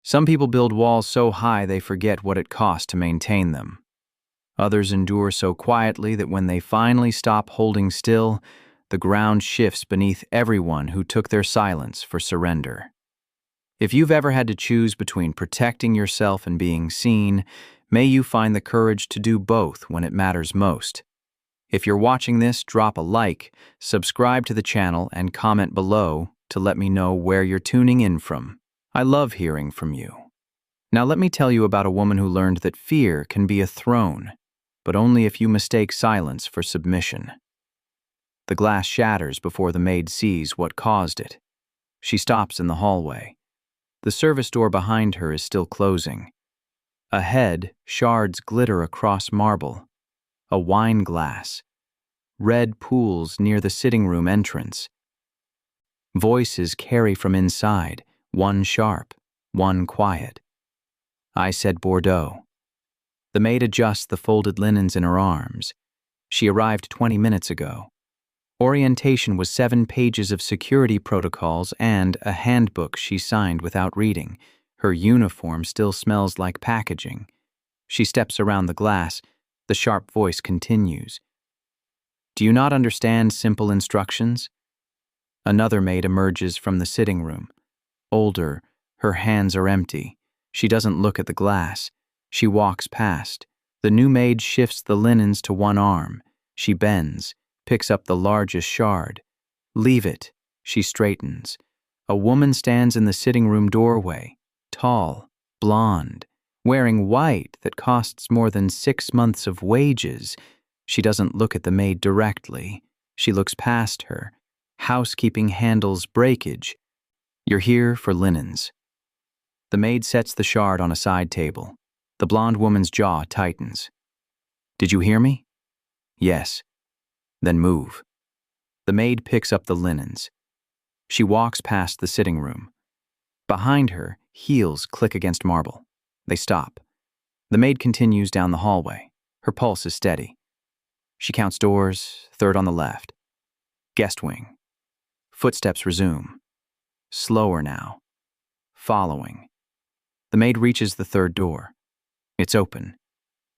Some people build walls so high they forget what it costs to maintain them. Others endure so quietly that when they finally stop holding still, the ground shifts beneath everyone who took their silence for surrender. If you've ever had to choose between protecting yourself and being seen, may you find the courage to do both when it matters most. If you're watching this, drop a like, subscribe to the channel, and comment below to let me know where you're tuning in from. I love hearing from you. Now let me tell you about a woman who learned that fear can be a throne, but only if you mistake silence for submission. The glass shatters before the maid sees what caused it. She stops in the hallway. The service door behind her is still closing. Ahead, shards glitter across marble. A wine glass. Red pools near the sitting room entrance. Voices carry from inside, one sharp, one quiet. I said Bordeaux. The maid adjusts the folded linens in her arms. She arrived 20 minutes ago. Orientation was 7 pages of security protocols and a handbook she signed without reading. Her uniform still smells like packaging. She steps around the glass. The sharp voice continues. Do you not understand simple instructions? Another maid emerges from the sitting room. Older, her hands are empty. She doesn't look at the glass. She walks past. The new maid shifts the linens to one arm. She bends, picks up the largest shard. Leave it. She straightens. A woman stands in the sitting room doorway, tall, blonde, wearing white that costs more than 6 months of wages. She doesn't look at the maid directly. She looks past her. Housekeeping handles breakage. You're here for linens. The maid sets the shard on a side table. The blonde woman's jaw tightens. Did you hear me? Yes. Then move. The maid picks up the linens. She walks past the sitting room. Behind her, heels click against marble. They stop. The maid continues down the hallway. Her pulse is steady. She counts doors, third on the left. Guest wing. Footsteps resume. Slower now. Following. The maid reaches the third door. It's open.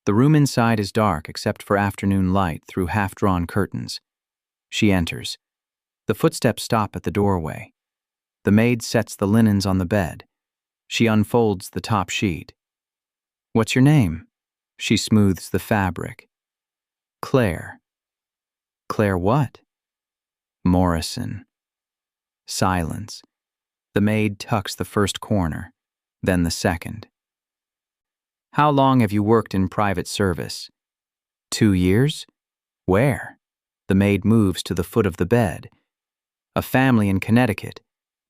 The room inside is dark except for afternoon light through half-drawn curtains. She enters. The footsteps stop at the doorway. The maid sets the linens on the bed. She unfolds the top sheet. What's your name? She smooths the fabric. Claire. Claire what? Morrison. Silence. The maid tucks the first corner, then the second. How long have you worked in private service? 2 years? Where? The maid moves to the foot of the bed. A family in Connecticut.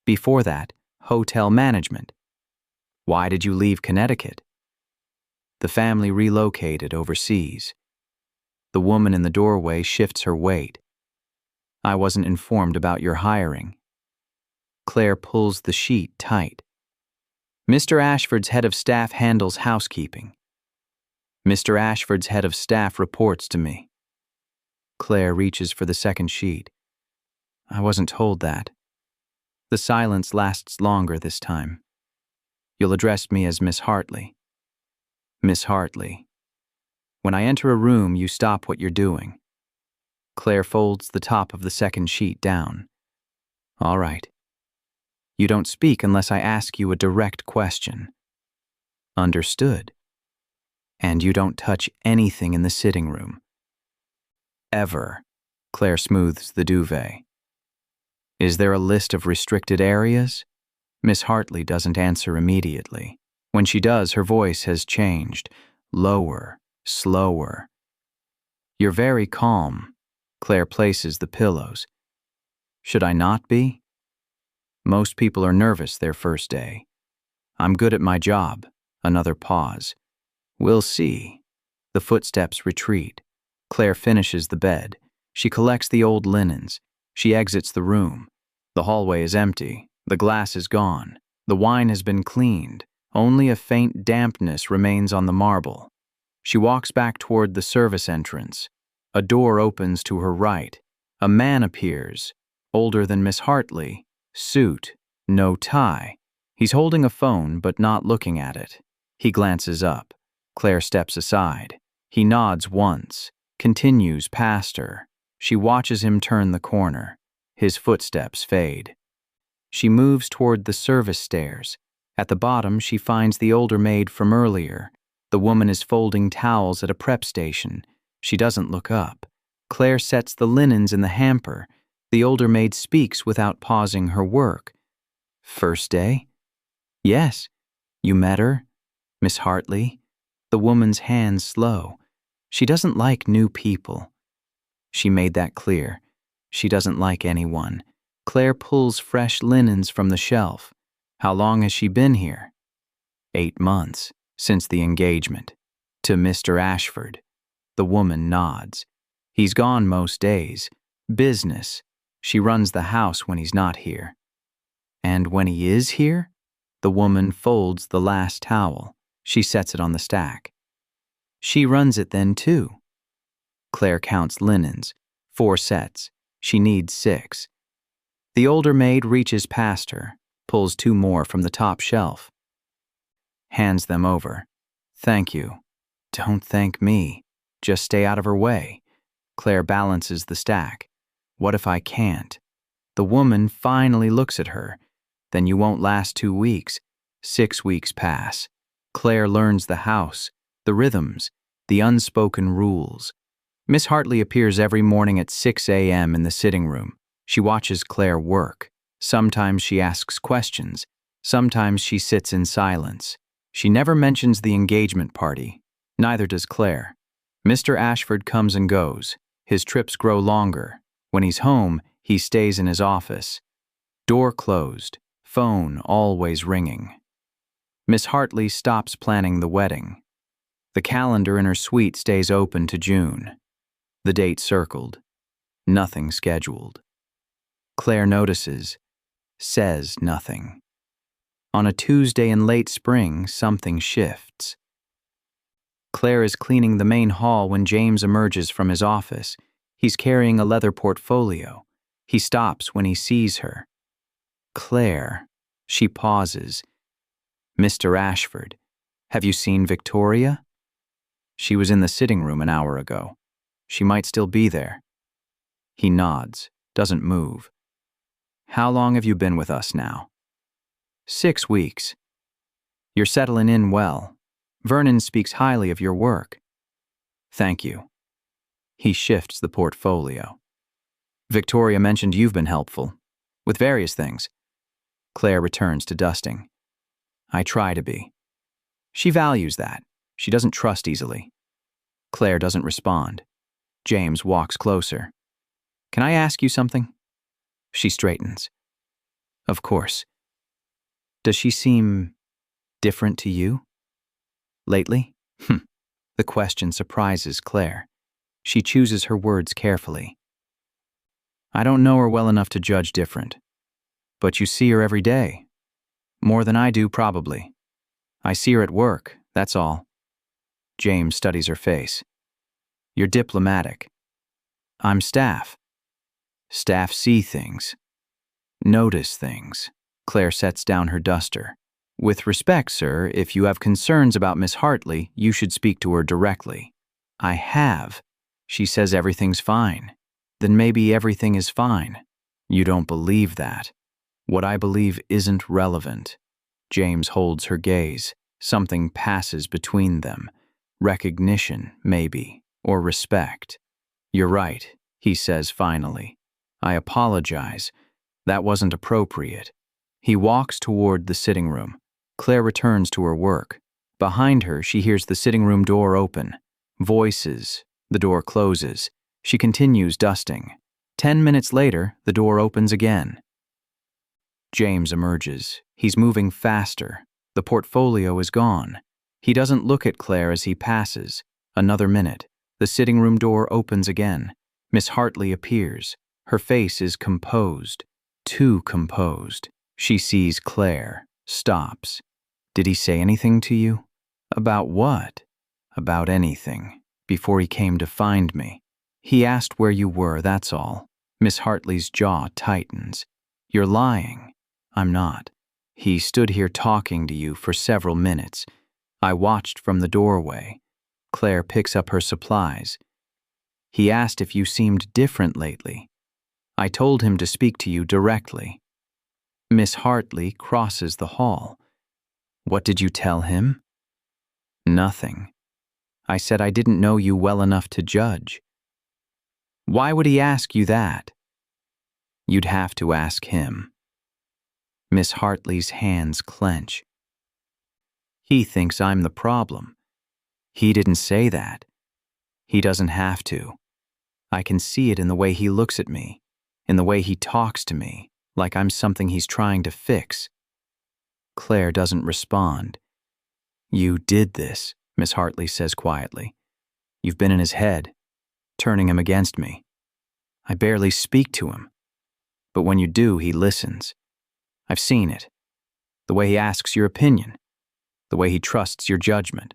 Before that, hotel management. Why did you leave Connecticut? The family relocated overseas. The woman in the doorway shifts her weight. I wasn't informed about your hiring. Claire pulls the sheet tight. Mr. Ashford's head of staff handles housekeeping. Mr. Ashford's head of staff reports to me. Claire reaches for the second sheet. I wasn't told that. The silence lasts longer this time. You'll address me as Miss Hartley. Miss Hartley. When I enter a room, you stop what you're doing. Claire folds the top of the second sheet down. All right. You don't speak unless I ask you a direct question. Understood. And you don't touch anything in the sitting room. Ever. Claire smooths the duvet. Is there a list of restricted areas? Miss Hartley doesn't answer immediately. When she does, her voice has changed. Lower, slower. You're very calm. Claire places the pillows. Should I not be? Most people are nervous their first day. I'm good at my job. Another pause. We'll see. The footsteps retreat. Claire finishes the bed. She collects the old linens. She exits the room. The hallway is empty. The glass is gone. The wine has been cleaned. Only a faint dampness remains on the marble. She walks back toward the service entrance. A door opens to her right. A man appears, older than Miss Hartley. Suit, no tie. He's holding a phone but not looking at it. He glances up. Claire steps aside. He nods once, continues past her. She watches him turn the corner. His footsteps fade. She moves toward the service stairs. At the bottom, she finds the older maid from earlier. The woman is folding towels at a prep station. She doesn't look up. Claire sets the linens in the hamper. The older maid speaks without pausing her work. First day? Yes. You met her? Miss Hartley? The woman's hands slow. She doesn't like new people. She made that clear. She doesn't like anyone. Claire pulls fresh linens from the shelf. How long has she been here? 8 months, since the engagement. To Mr. Ashford. The woman nods. He's gone most days. Business. She runs the house when he's not here. And when he is here? The woman folds the last towel. She sets it on the stack. She runs it then too. Claire counts linens. 4 sets. She needs 6. The older maid reaches past her, pulls 2 more from the top shelf. Hands them over. Thank you. Don't thank me. Just stay out of her way. Claire balances the stack. What if I can't? The woman finally looks at her. Then you won't last 2 weeks. 6 weeks pass. Claire learns the house, the rhythms, the unspoken rules. Miss Hartley appears every morning at 6 a.m. in the sitting room. She watches Claire work. Sometimes she asks questions. Sometimes she sits in silence. She never mentions the engagement party. Neither does Claire. Mr. Ashford comes and goes. His trips grow longer. When he's home, he stays in his office. Door closed. Phone always ringing. Miss Hartley stops planning the wedding. The calendar in her suite stays open to June. The date circled. Nothing scheduled. Claire notices, says nothing. On a Tuesday in late spring, something shifts. Claire is cleaning the main hall when James emerges from his office. He's carrying a leather portfolio. He stops when he sees her. Claire. She pauses. Mr. Ashford, have you seen Victoria? She was in the sitting room an hour ago. She might still be there. He nods, doesn't move. How long have you been with us now? 6 weeks. You're settling in well. Vernon speaks highly of your work. Thank you. He shifts the portfolio. Victoria mentioned you've been helpful, with various things. Claire returns to dusting. I try to be. She values that. She doesn't trust easily. Claire doesn't respond. James walks closer. Can I ask you something? She straightens. Of course. Does she seem different to you? Lately? The question surprises Claire. She chooses her words carefully. I don't know her well enough to judge different. But you see her every day. More than I do, probably. I see her at work, that's all. James studies her face. You're diplomatic. I'm staff. Staff see things. Notice things. Claire sets down her duster. With respect, sir, if you have concerns about Miss Hartley, you should speak to her directly. I have. She says everything's fine. Then maybe everything is fine. You don't believe that. What I believe isn't relevant. James holds her gaze. Something passes between them. Recognition, maybe, or respect. You're right, he says finally. I apologize. That wasn't appropriate. He walks toward the sitting room. Claire returns to her work. Behind her, she hears the sitting room door open. Voices. The door closes. She continues dusting. 10 minutes later, the door opens again. James emerges. He's moving faster. The portfolio is gone. He doesn't look at Claire as he passes. Another minute. The sitting room door opens again. Miss Hartley appears. Her face is composed. Too composed. She sees Claire. Stops. Did he say anything to you? About what? About anything. Before he came to find me. He asked where you were, that's all. Miss Hartley's jaw tightens. You're lying. I'm not. He stood here talking to you for several minutes. I watched from the doorway. Claire picks up her supplies. He asked if you seemed different lately. I told him to speak to you directly. Miss Hartley crosses the hall. What did you tell him? Nothing. I said I didn't know you well enough to judge. Why would he ask you that? You'd have to ask him. Miss Hartley's hands clench. He thinks I'm the problem. He didn't say that. He doesn't have to. I can see it in the way he looks at me, in the way he talks to me, like I'm something he's trying to fix. Claire doesn't respond. You did this, Miss Hartley says quietly. You've been in his head, turning him against me. I barely speak to him. But when you do, he listens. I've seen it. The way he asks your opinion. The way he trusts your judgment.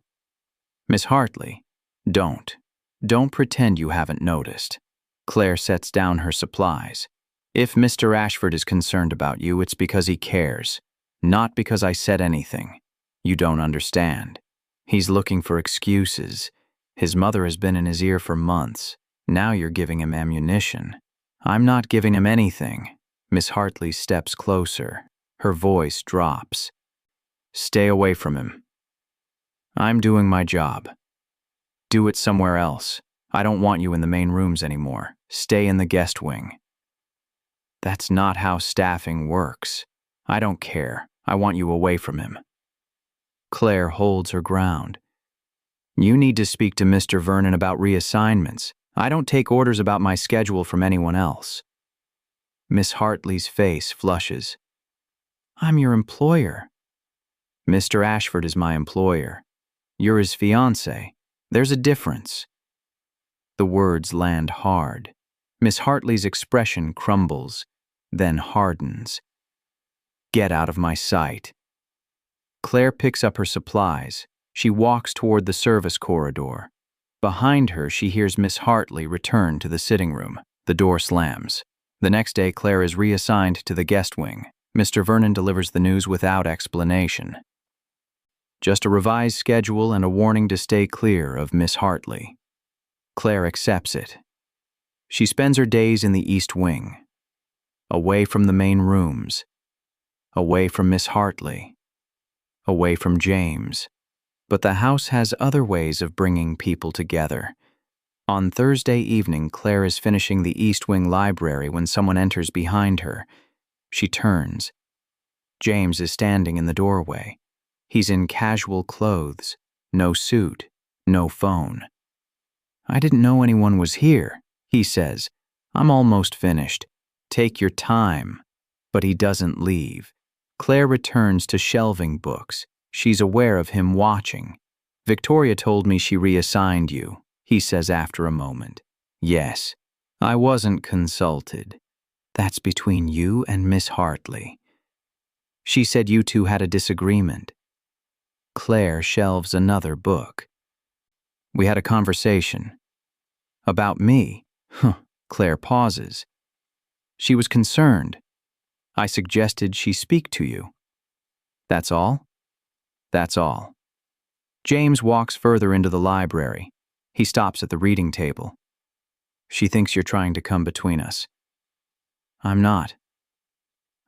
Miss Hartley, don't. Don't pretend you haven't noticed. Claire sets down her supplies. If Mr. Ashford is concerned about you, it's because he cares. Not because I said anything. You don't understand. He's looking for excuses. His mother has been in his ear for months. Now you're giving him ammunition. I'm not giving him anything. Miss Hartley steps closer. Her voice drops. Stay away from him. I'm doing my job. Do it somewhere else. I don't want you in the main rooms anymore. Stay in the guest wing. That's not how staffing works. I don't care. I want you away from him. Claire holds her ground. You need to speak to Mr. Vernon about reassignments. I don't take orders about my schedule from anyone else. Miss Hartley's face flushes. I'm your employer. Mr. Ashford is my employer. You're his fiancée. There's a difference. The words land hard. Miss Hartley's expression crumbles, then hardens. Get out of my sight. Claire picks up her supplies. She walks toward the service corridor. Behind her, she hears Miss Hartley return to the sitting room. The door slams. The next day, Claire is reassigned to the guest wing. Mr. Vernon delivers the news without explanation. Just a revised schedule and a warning to stay clear of Miss Hartley. Claire accepts it. She spends her days in the East Wing, away from the main rooms, away from Miss Hartley, away from James. But the house has other ways of bringing people together. On Thursday evening, Claire is finishing the East Wing library when someone enters behind her. She turns. James is standing in the doorway. He's in casual clothes, no suit, no phone. I didn't know anyone was here, he says. I'm almost finished. Take your time. But he doesn't leave. Claire returns to shelving books. She's aware of him watching. Victoria told me she reassigned you, he says after a moment. Yes, I wasn't consulted. That's between you and Miss Hartley. She said you two had a disagreement. Claire shelves another book. We had a conversation. About me? Claire pauses. She was concerned. I suggested she speak to you. That's all? That's all. James walks further into the library. He stops at the reading table. She thinks you're trying to come between us. I'm not.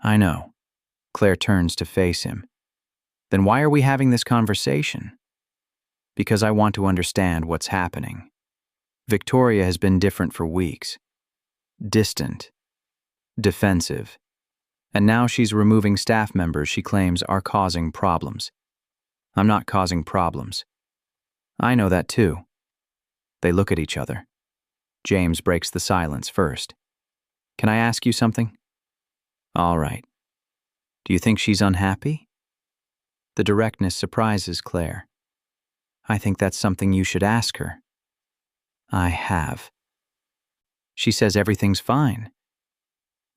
I know. Claire turns to face him. Then why are we having this conversation? Because I want to understand what's happening. Victoria has been different for weeks. Distant. Defensive. And now she's removing staff members she claims are causing problems. I'm not causing problems. I know that too. They look at each other. James breaks the silence first. Can I ask you something? All right. Do you think she's unhappy? The directness surprises Claire. I think that's something you should ask her. I have. She says everything's fine.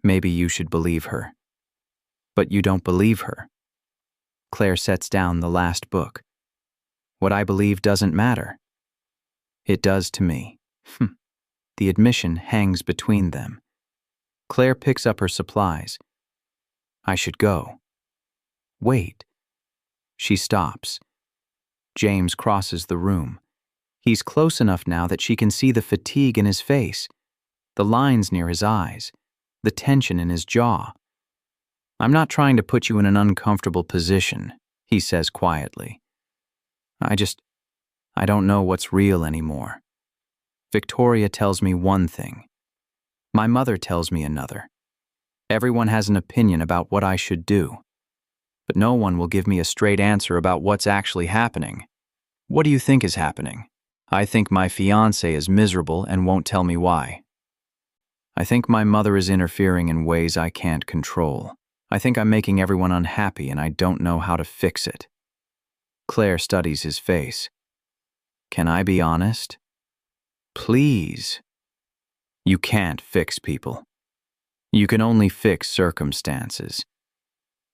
Maybe you should believe her. But you don't believe her. Claire sets down the last book. What I believe doesn't matter. It does to me. The admission hangs between them. Claire picks up her supplies. I should go. Wait. She stops. James crosses the room. He's close enough now that she can see the fatigue in his face, the lines near his eyes, the tension in his jaw. "I'm not trying to put you in an uncomfortable position," he says quietly. I don't know what's real anymore. Victoria tells me one thing. My mother tells me another. Everyone has an opinion about what I should do. But no one will give me a straight answer about what's actually happening. What do you think is happening? I think my fiancé is miserable and won't tell me why. I think my mother is interfering in ways I can't control. I think I'm making everyone unhappy and I don't know how to fix it. Claire studies his face. Can I be honest? Please. You can't fix people. You can only fix circumstances.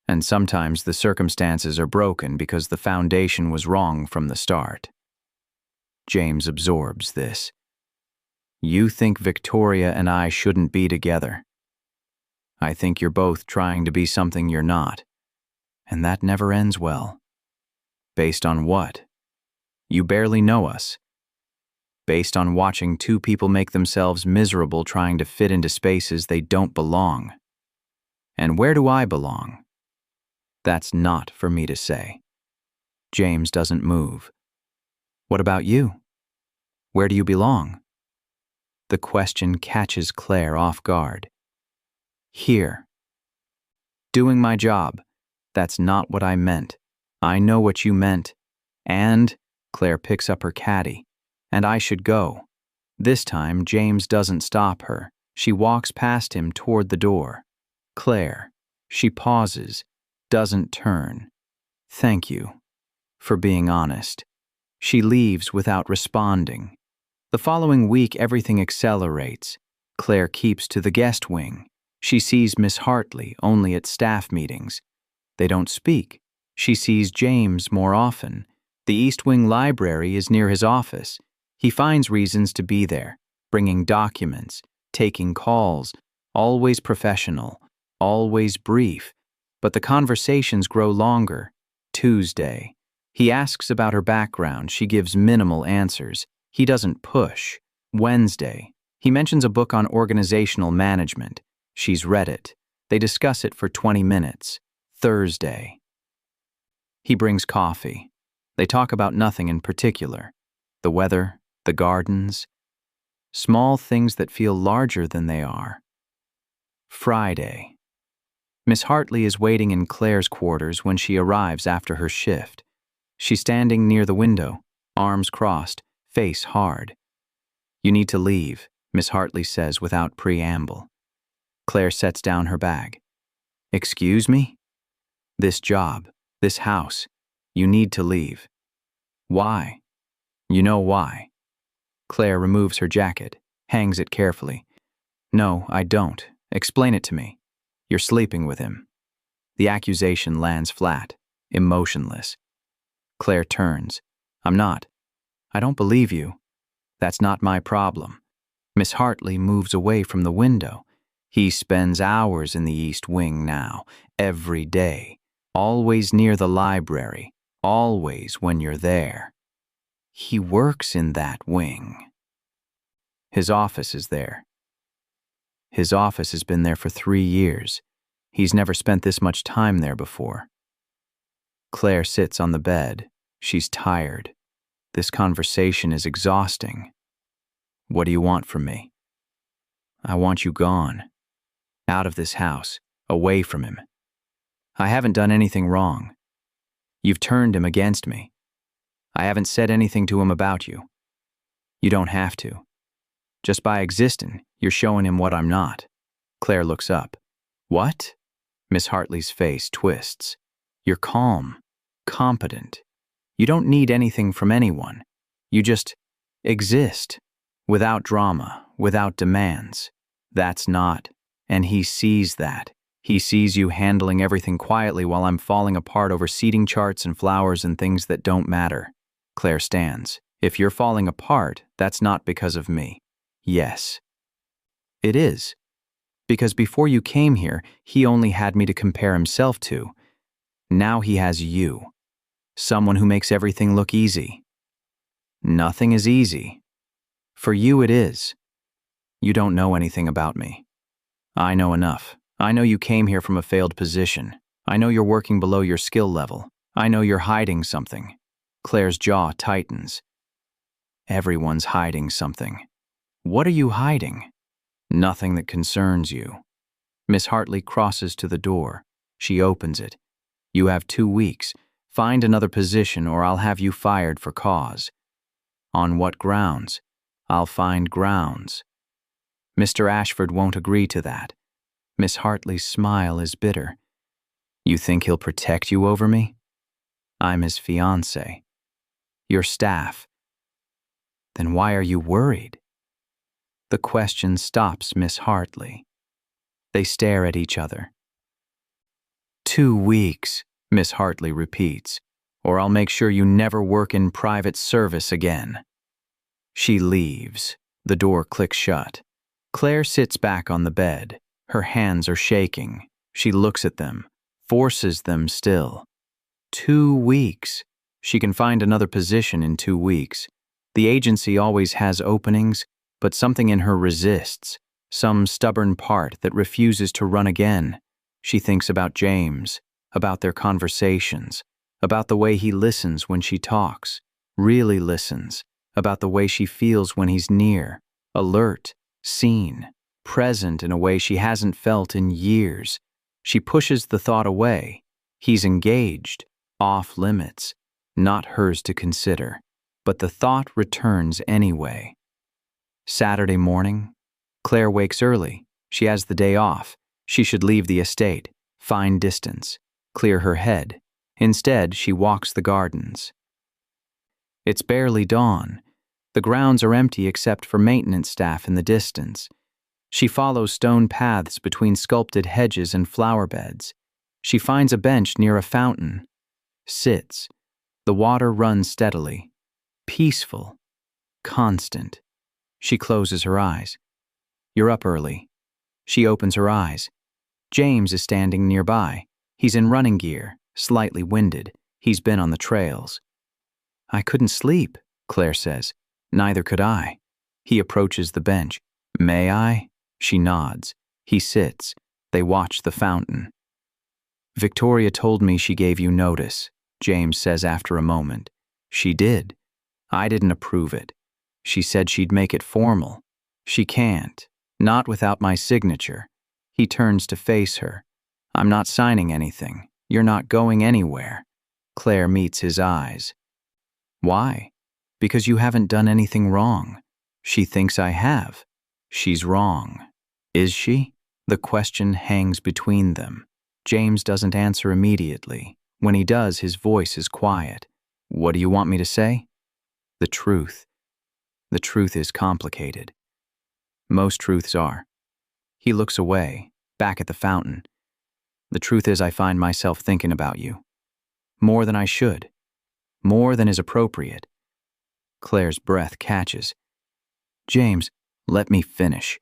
And sometimes the circumstances are broken because the foundation was wrong from the start. James absorbs this. You think Victoria and I shouldn't be together. I think you're both trying to be something you're not. And that never ends well. Based on what? You barely know us. Based on watching two people make themselves miserable trying to fit into spaces they don't belong. And where do I belong? That's not for me to say. James doesn't move. What about you? Where do you belong? The question catches Claire off guard. Here. Doing my job. That's not what I meant. I know what you meant. And, Claire picks up her caddy, and I should go. This time, James doesn't stop her. She walks past him toward the door. Claire. She pauses, doesn't turn. Thank you. For being honest. She leaves without responding. The following week, everything accelerates. Claire keeps to the guest wing. She sees Miss Hartley only at staff meetings. They don't speak. She sees James more often. The East Wing library is near his office. He finds reasons to be there, bringing documents, taking calls, always professional, always brief. But the conversations grow longer. Tuesday. He asks about her background. She gives minimal answers. He doesn't push. Wednesday. He mentions a book on organizational management. She's read it. They discuss it for 20 minutes. Thursday. He brings coffee. They talk about nothing in particular. The weather, the gardens. Small things that feel larger than they are. Friday. Miss Hartley is waiting in Claire's quarters when she arrives after her shift. She's standing near the window, arms crossed, face hard. You need to leave, Miss Hartley says without preamble. Claire sets down her bag. Excuse me? This job, this house, you need to leave. Why? You know why. Claire removes her jacket, hangs it carefully. No, I don't. Explain it to me. You're sleeping with him. The accusation lands flat, emotionless. Claire turns. I'm not. I don't believe you. That's not my problem. Miss Hartley moves away from the window. He spends hours in the East Wing now, every day, always near the library, always when you're there. He works in that wing. His office is there. His office has been there for 3 years. He's never spent this much time there before. Claire sits on the bed. She's tired. This conversation is exhausting. What do you want from me? I want you gone. Out of this house, away from him. I haven't done anything wrong. You've turned him against me. I haven't said anything to him about you. You don't have to. Just by existing, you're showing him what I'm not. Claire looks up. What? Miss Hartley's face twists. You're calm, competent. You don't need anything from anyone. You just exist, without drama, without demands. That's not, and he sees that. He sees you handling everything quietly while I'm falling apart over seating charts and flowers and things that don't matter. Claire stands. If you're falling apart, that's not because of me. Yes. It is. Because before you came here, he only had me to compare himself to. Now he has you, someone who makes everything look easy. Nothing is easy. For you it is. You don't know anything about me. I know enough. I know you came here from a failed position. I know you're working below your skill level. I know you're hiding something. Claire's jaw tightens. Everyone's hiding something. What are you hiding? Nothing that concerns you. Miss Hartley crosses to the door. She opens it. You have 2 weeks. Find another position or I'll have you fired for cause. On what grounds? I'll find grounds. Mr. Ashford won't agree to that. Miss Hartley's smile is bitter. You think he'll protect you over me? I'm his fiancée. Your staff. Then why are you worried? The question stops Miss Hartley. They stare at each other. 2 weeks, Miss Hartley repeats, or I'll make sure you never work in private service again. She leaves. The door clicks shut. Claire sits back on the bed. Her hands are shaking. She looks at them, forces them still. 2 weeks. She can find another position in 2 weeks. The agency always has openings, but something in her resists, some stubborn part that refuses to run again. She thinks about James, about their conversations, about the way he listens when she talks, really listens, about the way she feels when he's near, alert, seen, present in a way she hasn't felt in years. She pushes the thought away. He's engaged, off limits, not hers to consider. But the thought returns anyway. Saturday morning, Claire wakes early. She has the day off. She should leave the estate, find distance, clear her head. Instead, she walks the gardens. It's barely dawn. The grounds are empty except for maintenance staff in the distance. She follows stone paths between sculpted hedges and flower beds. She finds a bench near a fountain. Sits. The water runs steadily. Peaceful. Constant. She closes her eyes. You're up early. She opens her eyes. James is standing nearby. He's in running gear, slightly winded. He's been on the trails. I couldn't sleep, Claire says. Neither could I. He approaches the bench. May I? She nods. He sits. They watch the fountain. Victoria told me she gave you notice, James says after a moment. She did. I didn't approve it. She said she'd make it formal. She can't. Not without my signature. He turns to face her. I'm not signing anything. You're not going anywhere. Claire meets his eyes. Why? Because you haven't done anything wrong. She thinks I have. She's wrong. Is she? The question hangs between them. James doesn't answer immediately. When he does, his voice is quiet. What do you want me to say? The truth. The truth is complicated. Most truths are. He looks away, back at the fountain. The truth is I find myself thinking about you. More than I should. More than is appropriate. Claire's breath catches. James, let me finish.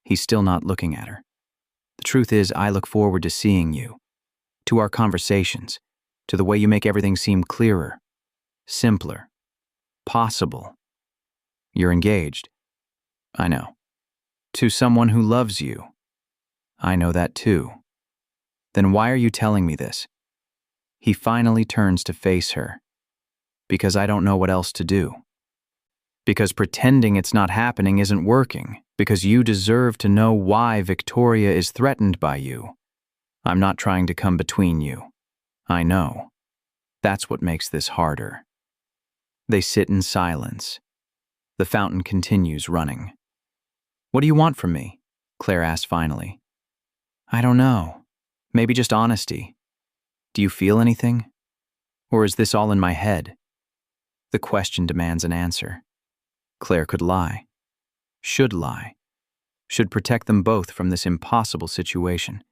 He's still not looking at her. The truth is I look forward to seeing you. To our conversations. To the way you make everything seem clearer. Simpler. Possible. You're engaged. I know. To someone who loves you. I know that too. Then why are you telling me this? He finally turns to face her. Because I don't know what else to do. Because pretending it's not happening isn't working. Because you deserve to know why Victoria is threatened by you. I'm not trying to come between you. I know. That's what makes this harder. They sit in silence. The fountain continues running. What do you want from me? Claire asks finally. I don't know. Maybe just honesty. Do you feel anything? Or is this all in my head? The question demands an answer. Claire could lie. Should lie. Should protect them both from this impossible situation.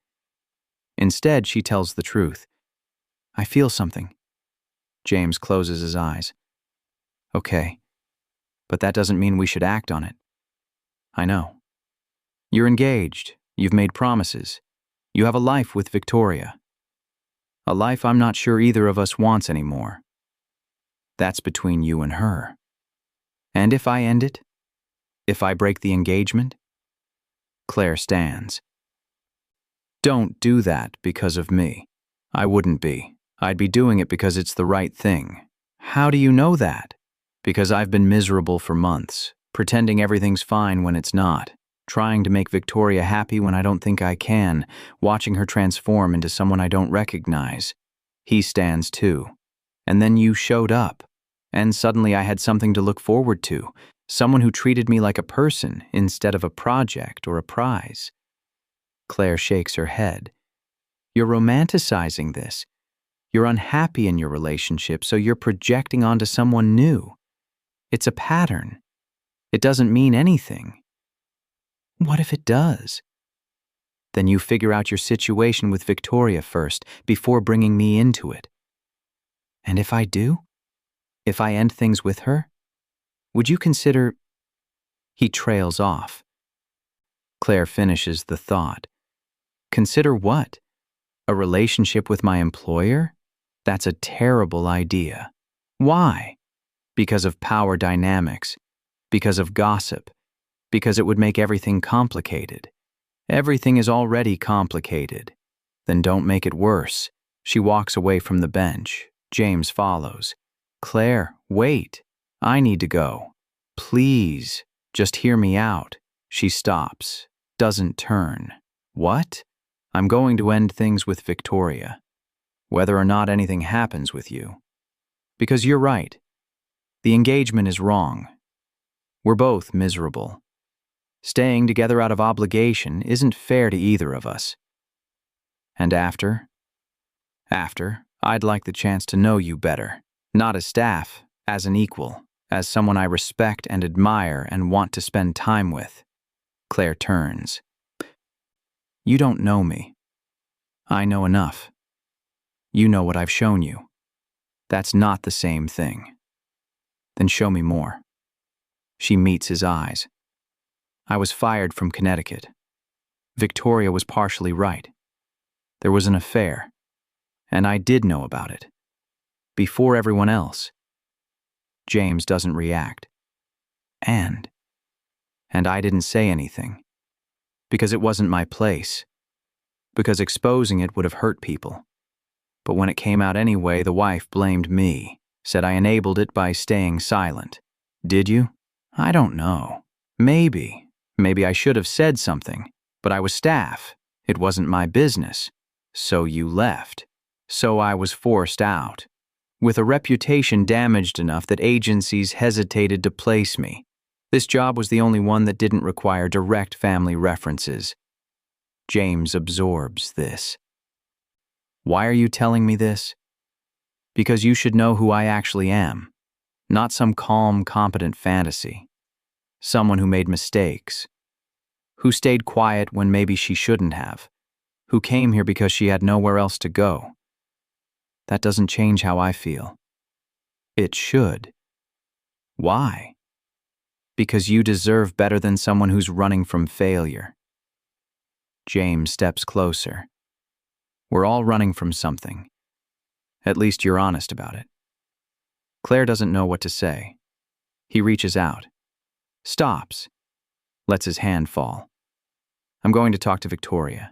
Instead, she tells the truth. I feel something. James closes his eyes. Okay. But that doesn't mean we should act on it. I know. You're engaged. You've made promises. You have a life with Victoria. A life I'm not sure either of us wants anymore. That's between you and her. And if I end it? If I break the engagement? Claire stands. Don't do that because of me. I wouldn't be. I'd be doing it because it's the right thing. How do you know that? Because I've been miserable for months, pretending everything's fine when it's not, trying to make Victoria happy when I don't think I can, watching her transform into someone I don't recognize. He stands too. And then you showed up. And suddenly I had something to look forward to, someone who treated me like a person instead of a project or a prize. Claire shakes her head. You're romanticizing this. You're unhappy in your relationship, so you're projecting onto someone new. It's a pattern. It doesn't mean anything. What if it does? Then you figure out your situation with Victoria first, before bringing me into it. And if I do? If I end things with her? Would you consider... He trails off. Claire finishes the thought. Consider what? A relationship with my employer? That's a terrible idea. Why? Because of power dynamics. Because of gossip. Because it would make everything complicated. Everything is already complicated. Then don't make it worse. She walks away from the bench. James follows. Claire, wait. I need to go. Please, just hear me out. She stops. Doesn't turn. What? I'm going to end things with Victoria. Whether or not anything happens with you. Because you're right. The engagement is wrong. We're both miserable. Staying together out of obligation isn't fair to either of us. And after, I'd like the chance to know you better. Not as staff, as an equal, as someone I respect and admire and want to spend time with. Claire turns. You don't know me. I know enough. You know what I've shown you. That's not the same thing. Then show me more. She meets his eyes. I was fired from Connecticut. Victoria was partially right. There was an affair, and I did know about it. Before everyone else. James doesn't react. And I didn't say anything. Because it wasn't my place. Because exposing it would have hurt people. But when it came out anyway, the wife blamed me, said I enabled it by staying silent. Did you? I don't know. Maybe I should have said something, but I was staff. It wasn't my business. So you left. So I was forced out. With a reputation damaged enough that agencies hesitated to place me. This job was the only one that didn't require direct family references. James absorbs this. Why are you telling me this? Because you should know who I actually am. Not some calm, competent fantasy. Someone who made mistakes. Who stayed quiet when maybe she shouldn't have. Who came here because she had nowhere else to go. That doesn't change how I feel. It should. Why? Because you deserve better than someone who's running from failure. James steps closer. We're all running from something. At least you're honest about it. Claire doesn't know what to say. He reaches out. Stops. Lets his hand fall. I'm going to talk to Victoria.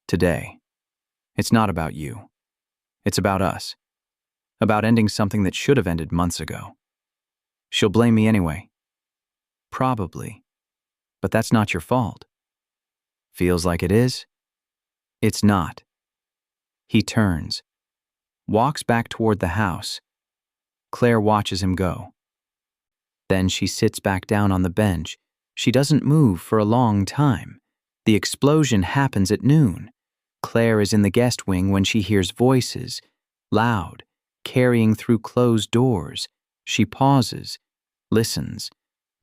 Today. It's not about you. It's about us. About ending something that should have ended months ago. She'll blame me anyway. Probably. But that's not your fault. Feels like it is? It's not. He turns. Walks back toward the house. Claire watches him go. Then she sits back down on the bench. She doesn't move for a long time. The explosion happens at noon. Claire is in the guest wing when she hears voices, loud, carrying through closed doors. She pauses, listens.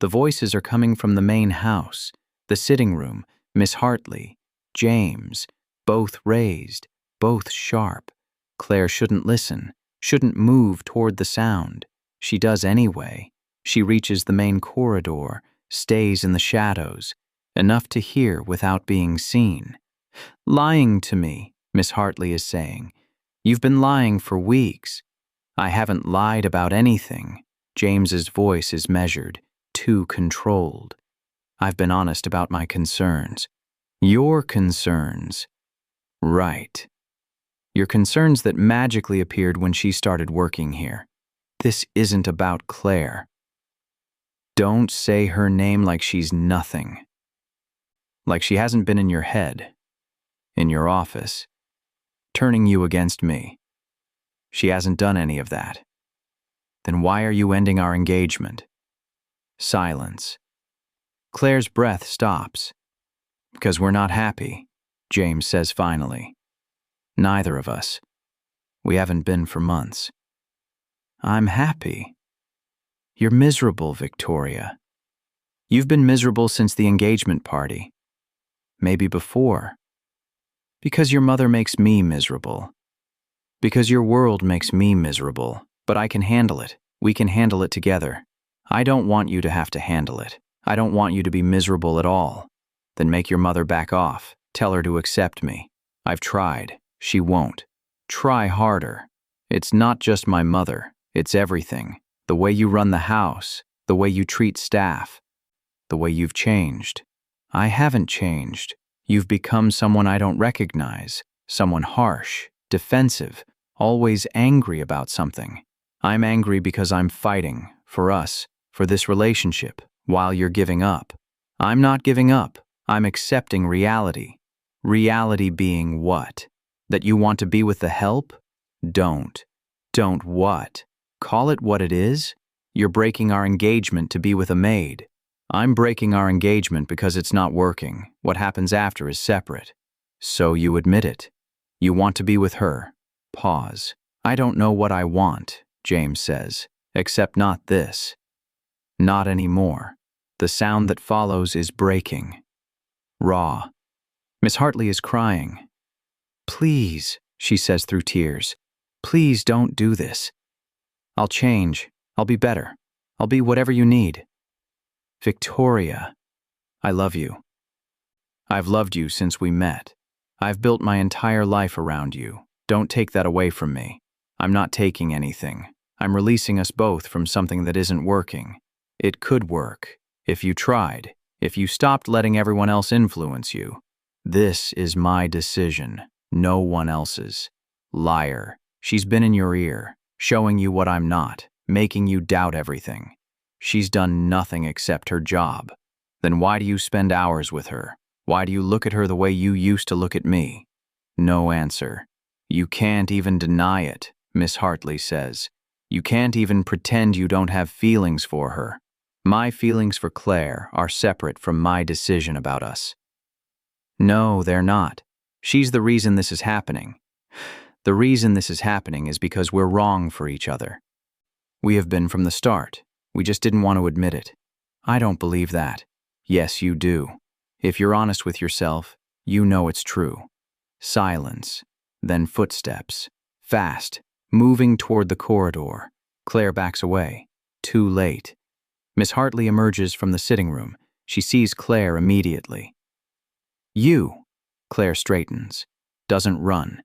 The voices are coming from the main house, the sitting room, Miss Hartley, James, both raised, both sharp. Claire shouldn't listen, shouldn't move toward the sound. She does anyway. She reaches the main corridor, stays in the shadows, enough to hear without being seen. Lying to me, Miss Hartley is saying. You've been lying for weeks. I haven't lied about anything. James's voice is measured, too controlled. I've been honest about my concerns. Your concerns. Right. Your concerns that magically appeared when she started working here. This isn't about Claire. Don't say her name like she's nothing. Like she hasn't been in your head, in your office, turning you against me. She hasn't done any of that. Then why are you ending our engagement? Silence. Claire's breath stops. Because we're not happy, James says finally. Neither of us. We haven't been for months. I'm happy. You're miserable, Victoria. You've been miserable since the engagement party. Maybe before. Because your mother makes me miserable. Because your world makes me miserable. But I can handle it. We can handle it together. I don't want you to have to handle it. I don't want you to be miserable at all. Then make your mother back off. Tell her to accept me. I've tried. She won't. Try harder. It's not just my mother. It's everything. The way you run the house. The way you treat staff. The way you've changed. I haven't changed. You've become someone I don't recognize. Someone harsh, defensive, always angry about something. I'm angry because I'm fighting, for us, for this relationship, while you're giving up. I'm not giving up. I'm accepting reality. Reality being what? That you want to be with the help? Don't. Don't what? Call it what it is? You're breaking our engagement to be with a maid. I'm breaking our engagement because it's not working. What happens after is separate. So you admit it. You want to be with her. Pause. I don't know what I want, James says, except not this. Not anymore. The sound that follows is breaking. Raw. Miss Hartley is crying. Please, she says through tears. Please don't do this. I'll change. I'll be better. I'll be whatever you need. Victoria, I love you. I've loved you since we met. I've built my entire life around you. Don't take that away from me. I'm not taking anything. I'm releasing us both from something that isn't working. It could work, if you tried, if you stopped letting everyone else influence you. This is my decision, no one else's. Liar. She's been in your ear, showing you what I'm not, making you doubt everything. She's done nothing except her job. Then why do you spend hours with her? Why do you look at her the way you used to look at me? No answer. You can't even deny it, Miss Hartley says. You can't even pretend you don't have feelings for her. My feelings for Claire are separate from my decision about us. No, they're not. She's the reason this is happening. The reason this is happening is because we're wrong for each other. We have been from the start. We just didn't want to admit it. I don't believe that. Yes, you do. If you're honest with yourself, you know it's true. Silence, then footsteps. Fast, moving toward the corridor. Claire backs away. Too late. Miss Hartley emerges from the sitting room. She sees Claire immediately. You. Claire straightens. Doesn't run.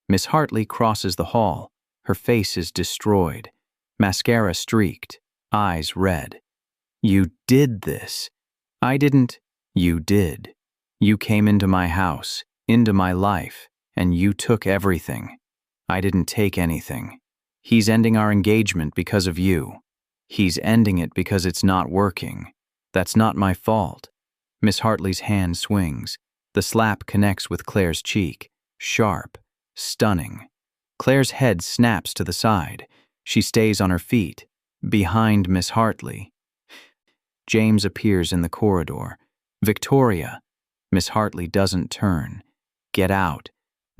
Miss Hartley crosses the hall. Her face is destroyed. Mascara streaked. Eyes red. You did this. I didn't. You did. You came into my house, into my life, and you took everything. I didn't take anything. He's ending our engagement because of you. He's ending it because it's not working. That's not my fault. Miss Hartley's hand swings. The slap connects with Claire's cheek. Sharp. Stunning. Claire's head snaps to the side. She stays on her feet. Behind Miss Hartley. James appears in the corridor. Victoria. Miss Hartley doesn't turn. Get out.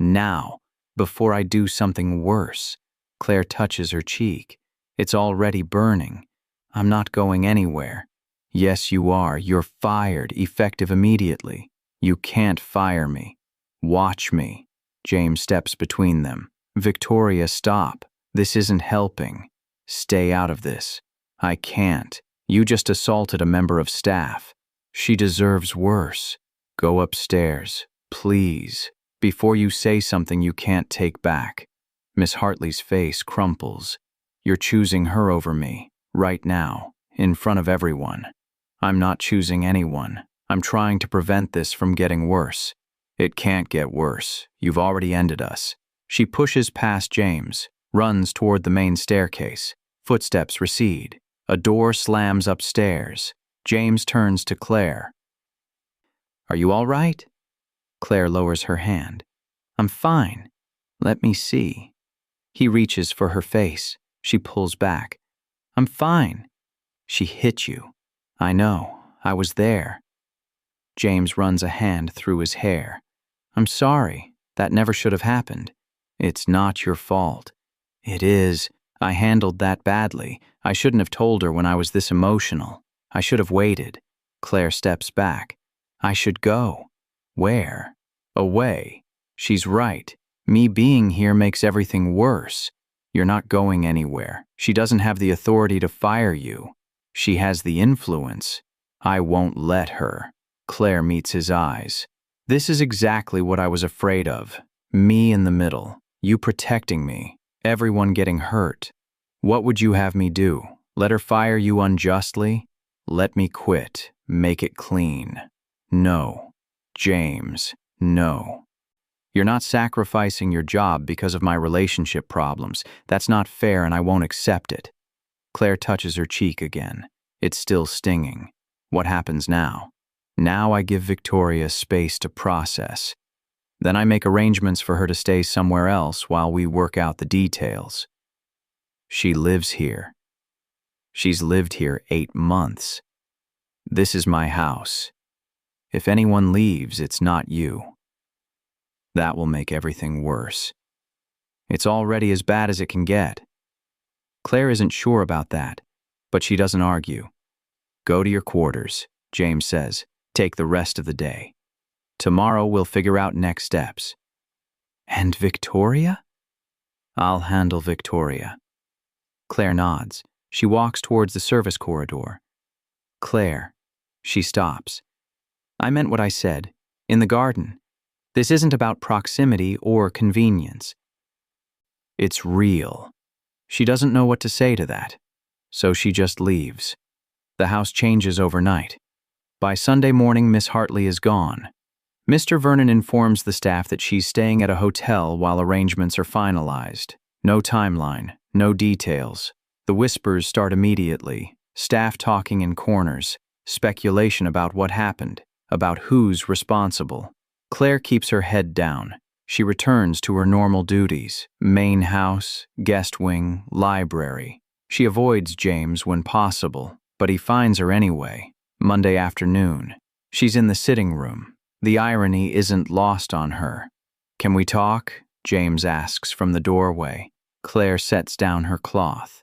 Now. Before I do something worse. Claire touches her cheek. It's already burning. I'm not going anywhere. Yes, you are. You're fired, effective immediately. You can't fire me. Watch me. James steps between them. Victoria, stop. This isn't helping. Stay out of this. I can't. You just assaulted a member of staff. She deserves worse. Go upstairs, please, before you say something you can't take back. Miss Hartley's face crumples. You're choosing her over me, right now, in front of everyone. I'm not choosing anyone. I'm trying to prevent this from getting worse. It can't get worse. You've already ended us. She pushes past James, runs toward the main staircase. Footsteps recede. A door slams upstairs. James turns to Claire. Are you all right? Claire lowers her hand. I'm fine. Let me see. He reaches for her face. She pulls back. I'm fine. She hit you. I know. I was there. James runs a hand through his hair. I'm sorry. That never should have happened. It's not your fault. It is. I handled that badly. I shouldn't have told her when I was this emotional. I should have waited. Claire steps back. I should go. Where? Away. She's right. Me being here makes everything worse. You're not going anywhere. She doesn't have the authority to fire you. She has the influence. I won't let her. Claire meets his eyes. This is exactly what I was afraid of. Me in the middle. You protecting me. Everyone getting hurt. What would you have me do? Let her fire you unjustly? Let me quit. Make it clean. No. James, no. You're not sacrificing your job because of my relationship problems. That's not fair and I won't accept it. Claire touches her cheek again. It's still stinging. What happens now? Now I give Victoria space to process. Then I make arrangements for her to stay somewhere else while we work out the details. She lives here. She's lived here 8 months. This is my house. If anyone leaves, it's not you. That will make everything worse. It's already as bad as it can get. Claire isn't sure about that, but she doesn't argue. Go to your quarters, James says. Take the rest of the day. Tomorrow we'll figure out next steps. And Victoria? I'll handle Victoria. Claire nods. She walks towards the service corridor. Claire. She stops. I meant what I said. In the garden. This isn't about proximity or convenience. It's real. She doesn't know what to say to that, so she just leaves. The house changes overnight. By Sunday morning, Miss Hartley is gone. Mr. Vernon informs the staff that she's staying at a hotel while arrangements are finalized. No timeline, no details. The whispers start immediately, staff talking in corners, speculation about what happened, about who's responsible. Claire keeps her head down. She returns to her normal duties, main house, guest wing, library. She avoids James when possible, but he finds her anyway. Monday afternoon. She's in the sitting room. The irony isn't lost on her. Can we talk? James asks from the doorway. Claire sets down her cloth.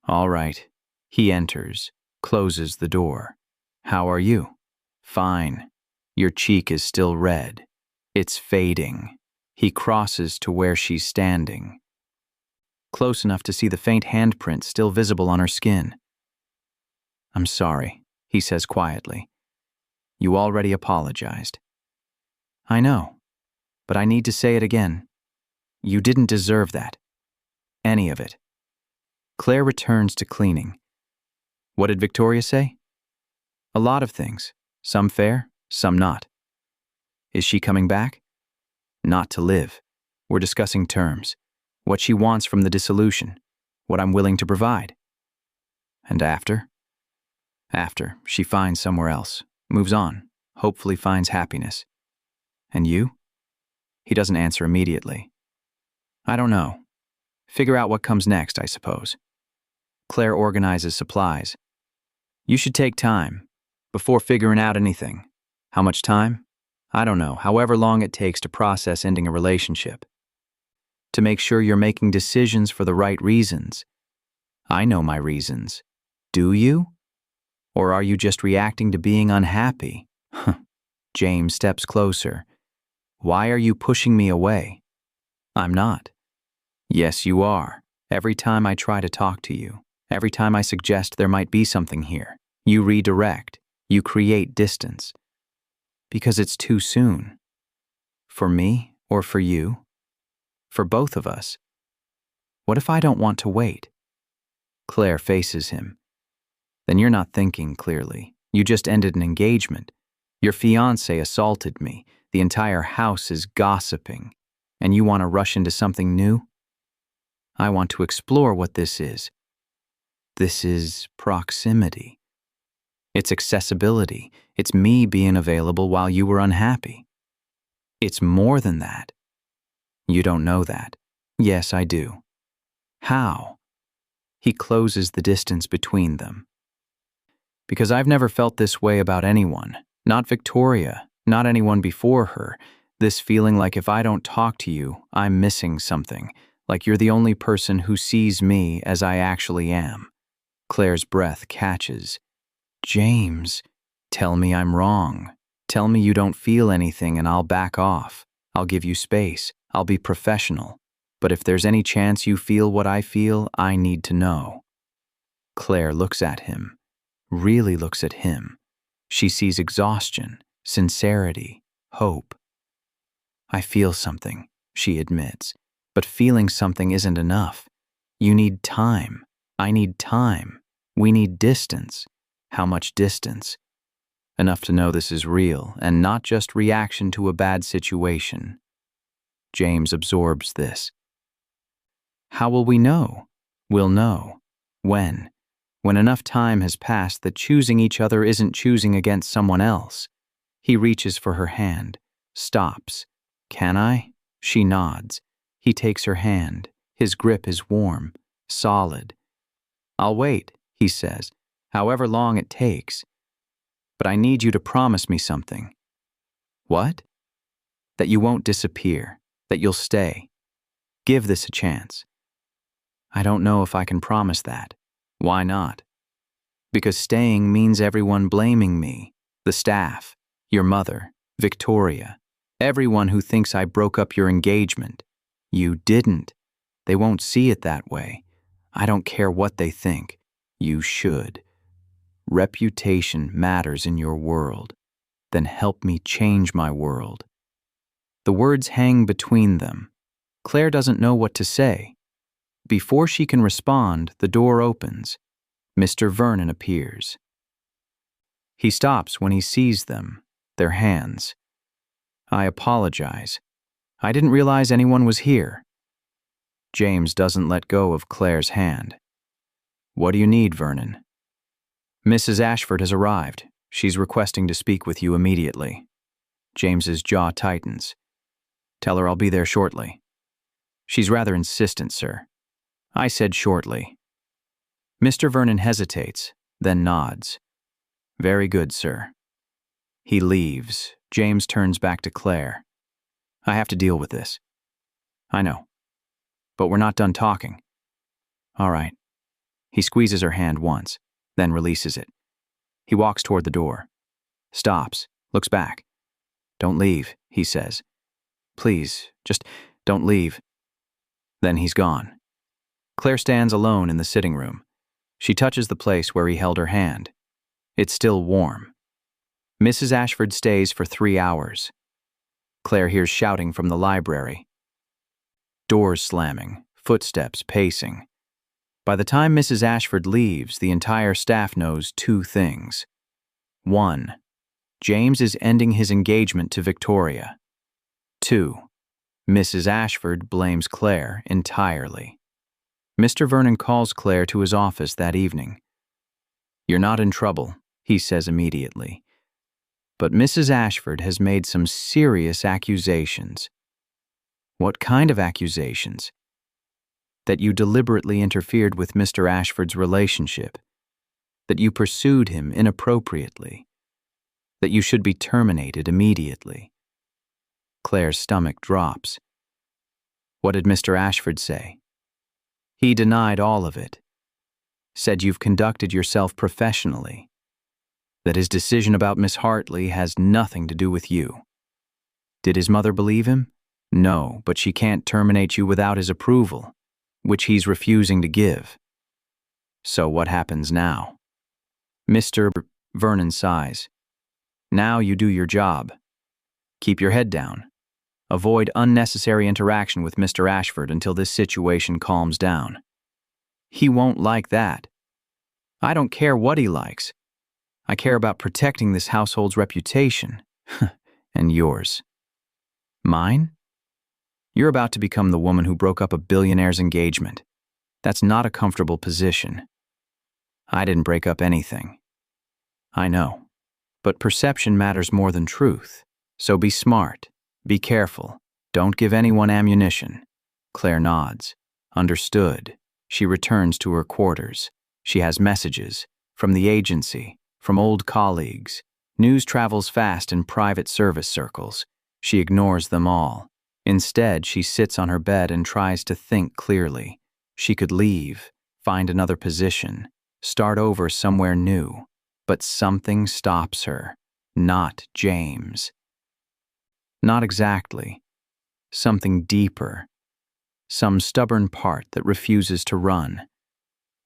All right. He enters, closes the door. How are you? Fine. Your cheek is still red. It's fading. He crosses to where she's standing. Close enough to see the faint handprint still visible on her skin. I'm sorry, he says quietly. You already apologized. I know, but I need to say it again. You didn't deserve that. Any of it. Claire returns to cleaning. What did Victoria say? A lot of things. Some fair, some not. Is she coming back? Not to live. We're discussing terms. What she wants from the dissolution. What I'm willing to provide. And after? After, she finds somewhere else. Moves on. Hopefully finds happiness. And you? He doesn't answer immediately. I don't know. Figure out what comes next, I suppose. Claire organizes supplies. You should take time. Before figuring out anything. How much time? I don't know, however long it takes to process ending a relationship. To make sure you're making decisions for the right reasons. I know my reasons. Do you? Or are you just reacting to being unhappy? James steps closer. Why are you pushing me away? I'm not. Yes, you are. Every time I try to talk to you, every time I suggest there might be something here, you redirect, you create distance. Because it's too soon. For me or for you? for both of us. What if I don't want to wait? Claire faces him. Then you're not thinking clearly. You just ended an engagement. Your fiancé assaulted me. The entire house is gossiping. And you want to rush into something new? I want to explore what this is. This is proximity. It's accessibility. It's me being available while you were unhappy. It's more than that. You don't know that. Yes, I do. How? He closes the distance between them. Because I've never felt this way about anyone. Not Victoria, not anyone before her. This feeling like if I don't talk to you, I'm missing something. Like you're the only person who sees me as I actually am. Claire's breath catches. James, tell me I'm wrong. Tell me you don't feel anything and I'll back off. I'll give you space. I'll be professional. But if there's any chance you feel what I feel, I need to know. Claire looks at him. Really looks at him. She sees exhaustion, sincerity, hope. I feel something, she admits, but feeling something isn't enough. You need time. I need time. We need distance. How much distance? Enough to know this is real and not just reaction to a bad situation. James absorbs this. How will we know? We'll know. When? When enough time has passed that choosing each other isn't choosing against someone else. He reaches for her hand, stops. Can I? She nods. He takes her hand. His grip is warm, solid. I'll wait, he says, however long it takes. But I need you to promise me something. What? That you won't disappear, that you'll stay. Give this a chance. I don't know if I can promise that. Why not? Because staying means everyone blaming me, the staff, your mother, Victoria, everyone who thinks I broke up your engagement. You didn't. They won't see it that way. I don't care what they think. You should. Reputation matters in your world. Then help me change my world. The words hang between them. Claire doesn't know what to say. Before she can respond, the door opens. Mr. Vernon appears. He stops when he sees them, their hands. I apologize. I didn't realize anyone was here. James doesn't let go of Claire's hand. What do you need, Vernon? Mrs. Ashford has arrived. She's requesting to speak with you immediately. James's jaw tightens. Tell her I'll be there shortly. She's rather insistent, sir. I said shortly. Mr. Vernon hesitates, then nods. Very good, sir. He leaves. James turns back to Claire. I have to deal with this. I know. But we're not done talking. All right. He squeezes her hand once, then releases it. He walks toward the door. Stops, looks back. Don't leave, he says. Please, just don't leave. Then he's gone. Claire stands alone in the sitting room. She touches the place where he held her hand. It's still warm. Mrs. Ashford stays for 3 hours. Claire hears shouting from the library. Doors slamming, footsteps pacing. By the time Mrs. Ashford leaves, the entire staff knows 2 things. 1. James is ending his engagement to Victoria. 2. Mrs. Ashford blames Claire entirely. Mr. Vernon calls Claire to his office that evening. You're not in trouble, he says immediately. But Mrs. Ashford has made some serious accusations. What kind of accusations? That you deliberately interfered with Mr. Ashford's relationship. That you pursued him inappropriately. That you should be terminated immediately. Claire's stomach drops. What did Mr. Ashford say? He denied all of it. Said you've conducted yourself professionally. That his decision about Miss Hartley has nothing to do with you. Did his mother believe him? No, but she can't terminate you without his approval, which he's refusing to give. So what happens now? Mr. Vernon sighs. Now you do your job. Keep your head down. Avoid unnecessary interaction with Mr. Ashford until this situation calms down. He won't like that. I don't care what he likes. I care about protecting this household's reputation. And yours. Mine? You're about to become the woman who broke up a billionaire's engagement. That's not a comfortable position. I didn't break up anything. I know. But perception matters more than truth. So be smart. Be careful. Don't give anyone ammunition. Claire nods. Understood. She returns to her quarters. She has messages. From the agency. From old colleagues. News travels fast in private service circles. She ignores them all. Instead, she sits on her bed and tries to think clearly. She could leave, find another position, start over somewhere new. But something stops her. Not James. Not exactly. Something deeper. Some stubborn part that refuses to run.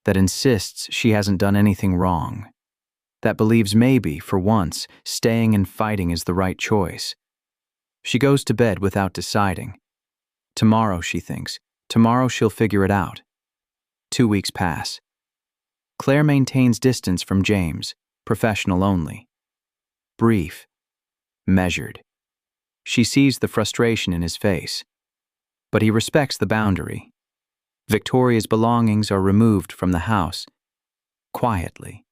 That insists she hasn't done anything wrong. That believes maybe, for once, staying and fighting is the right choice. She goes to bed without deciding. Tomorrow, she thinks. Tomorrow she'll figure it out. 2 weeks pass. Claire maintains distance from James, professional only. Brief. Measured. She sees the frustration in his face. But he respects the boundary. Victoria's belongings are removed from the house. Quietly.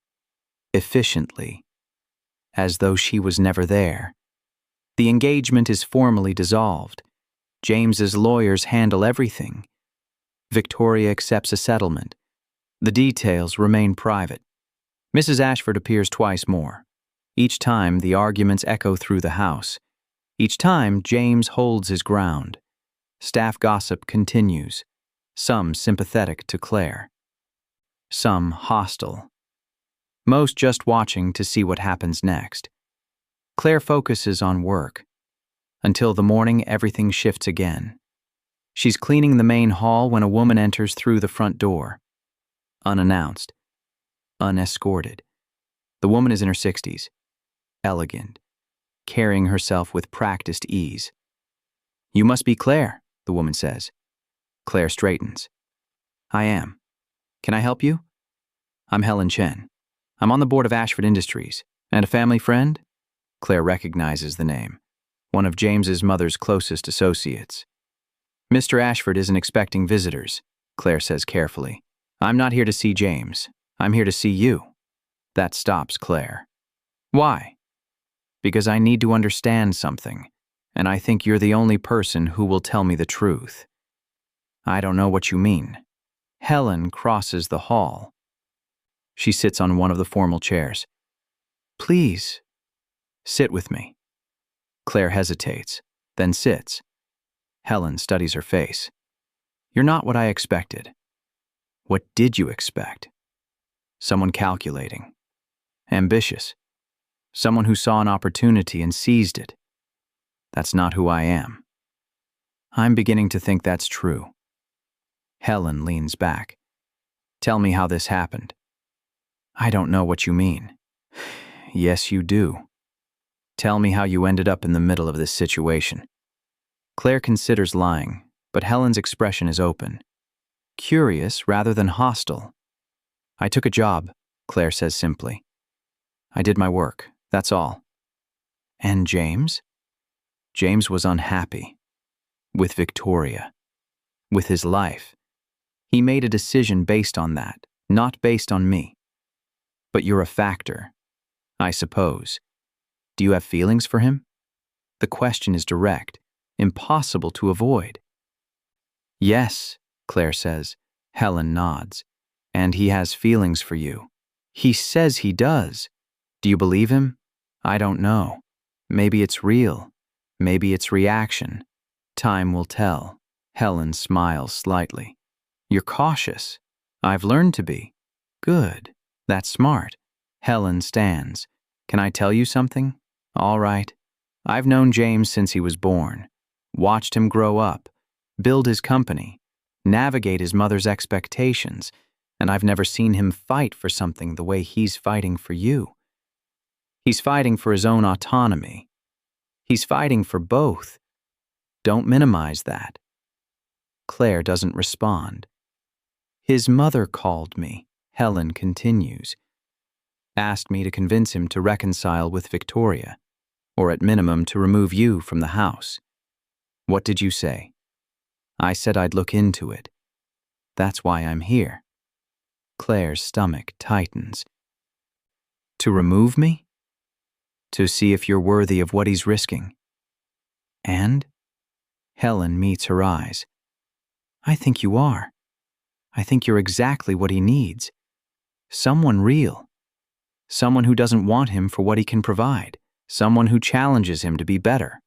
Efficiently. As though she was never there. The engagement is formally dissolved. James's lawyers handle everything. Victoria accepts a settlement. The details remain private. Mrs. Ashford appears twice more. Each time, the arguments echo through the house. Each time, James holds his ground. Staff gossip continues. Some sympathetic to Claire. Some hostile. Most just watching to see what happens next. Claire focuses on work. Until the morning, everything shifts again. She's cleaning the main hall when a woman enters through the front door. Unannounced. Unescorted. The woman is in her 60s. Elegant. Carrying herself with practiced ease. "You must be Claire," the woman says. Claire straightens. "I am. Can I help you?" "I'm Helen Chen. I'm on the board of Ashford Industries. And a family friend?" Claire recognizes the name. One of James's mother's closest associates. "Mr. Ashford isn't expecting visitors," Claire says carefully. "I'm not here to see James. I'm here to see you." That stops Claire. "Why?" "Because I need to understand something, and I think you're the only person who will tell me the truth." "I don't know what you mean." Helen crosses the hall. She sits on one of the formal chairs. "Please, sit with me." Claire hesitates, then sits. Helen studies her face. "You're not what I expected." "What did you expect?" "Someone calculating. Ambitious. Someone who saw an opportunity and seized it. That's not who I am." "I'm beginning to think that's true." Helen leans back. "Tell me how this happened." "I don't know what you mean." "Yes, you do. Tell me how you ended up in the middle of this situation." Claire considers lying, but Helen's expression is open. Curious rather than hostile. "I took a job," Claire says simply. "I did my work, that's all." "And James?" "James was unhappy. With Victoria. With his life. He made a decision based on that, not based on me. But you're a factor, I suppose. Do you have feelings for him?" The question is direct, impossible to avoid. "Yes," Claire says. Helen nods. "And he has feelings for you." "He says he does." "Do you believe him?" "I don't know. Maybe it's real. Maybe it's reaction. Time will tell." Helen smiles slightly. "You're cautious." "I've learned to be." "Good. That's smart." Helen stands. "Can I tell you something?" "All right. I've known James since he was born. Watched him grow up, build his company, navigate his mother's expectations, and I've never seen him fight for something the way he's fighting for you. He's fighting for his own autonomy. He's fighting for both. Don't minimize that. Claire doesn't respond. His mother called me, Helen continues. Asked me to convince him to reconcile with Victoria, or at minimum to remove you from the house. What did you say? I said I'd look into it. That's why I'm here. Claire's stomach tightens. To remove me? To see if you're worthy of what he's risking. And? Helen meets her eyes. I think you are. I think you're exactly what he needs. Someone real. Someone who doesn't want him for what he can provide. Someone who challenges him to be better.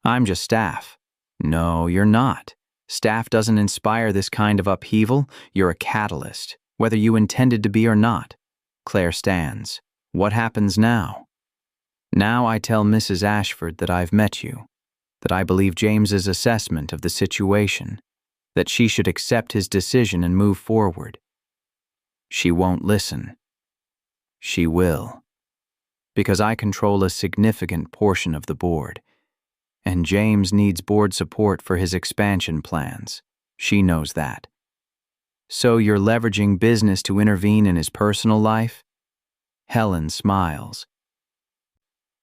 I'm just staff. No, you're not. Staff doesn't inspire this kind of upheaval. You're a catalyst, whether you intended to be or not. Claire stands. What happens now? Now I tell Mrs. Ashford that I've met you, that I believe James's assessment of the situation, that she should accept his decision and move forward. She won't listen. She will. Because I control a significant portion of the board, and James needs board support for his expansion plans. She knows that. So you're leveraging business to intervene in his personal life? Helen smiles.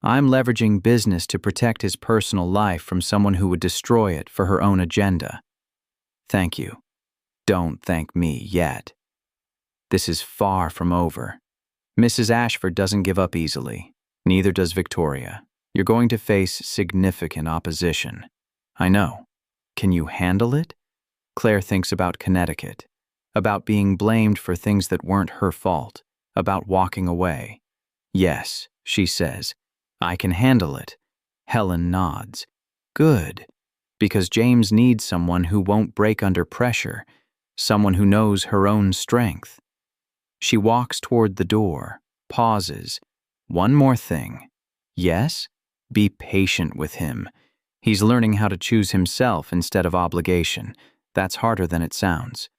I'm leveraging business to protect his personal life from someone who would destroy it for her own agenda. Thank you. Don't thank me yet. This is far from over. Mrs. Ashford doesn't give up easily. Neither does Victoria. You're going to face significant opposition. I know. Can you handle it? Claire thinks about Connecticut, about being blamed for things that weren't her fault, about walking away. Yes, she says. I can handle it. Helen nods. Good. Because James needs someone who won't break under pressure, someone who knows her own strength. She walks toward the door, pauses. One more thing. Yes? Be patient with him. He's learning how to choose himself instead of obligation. That's harder than it sounds.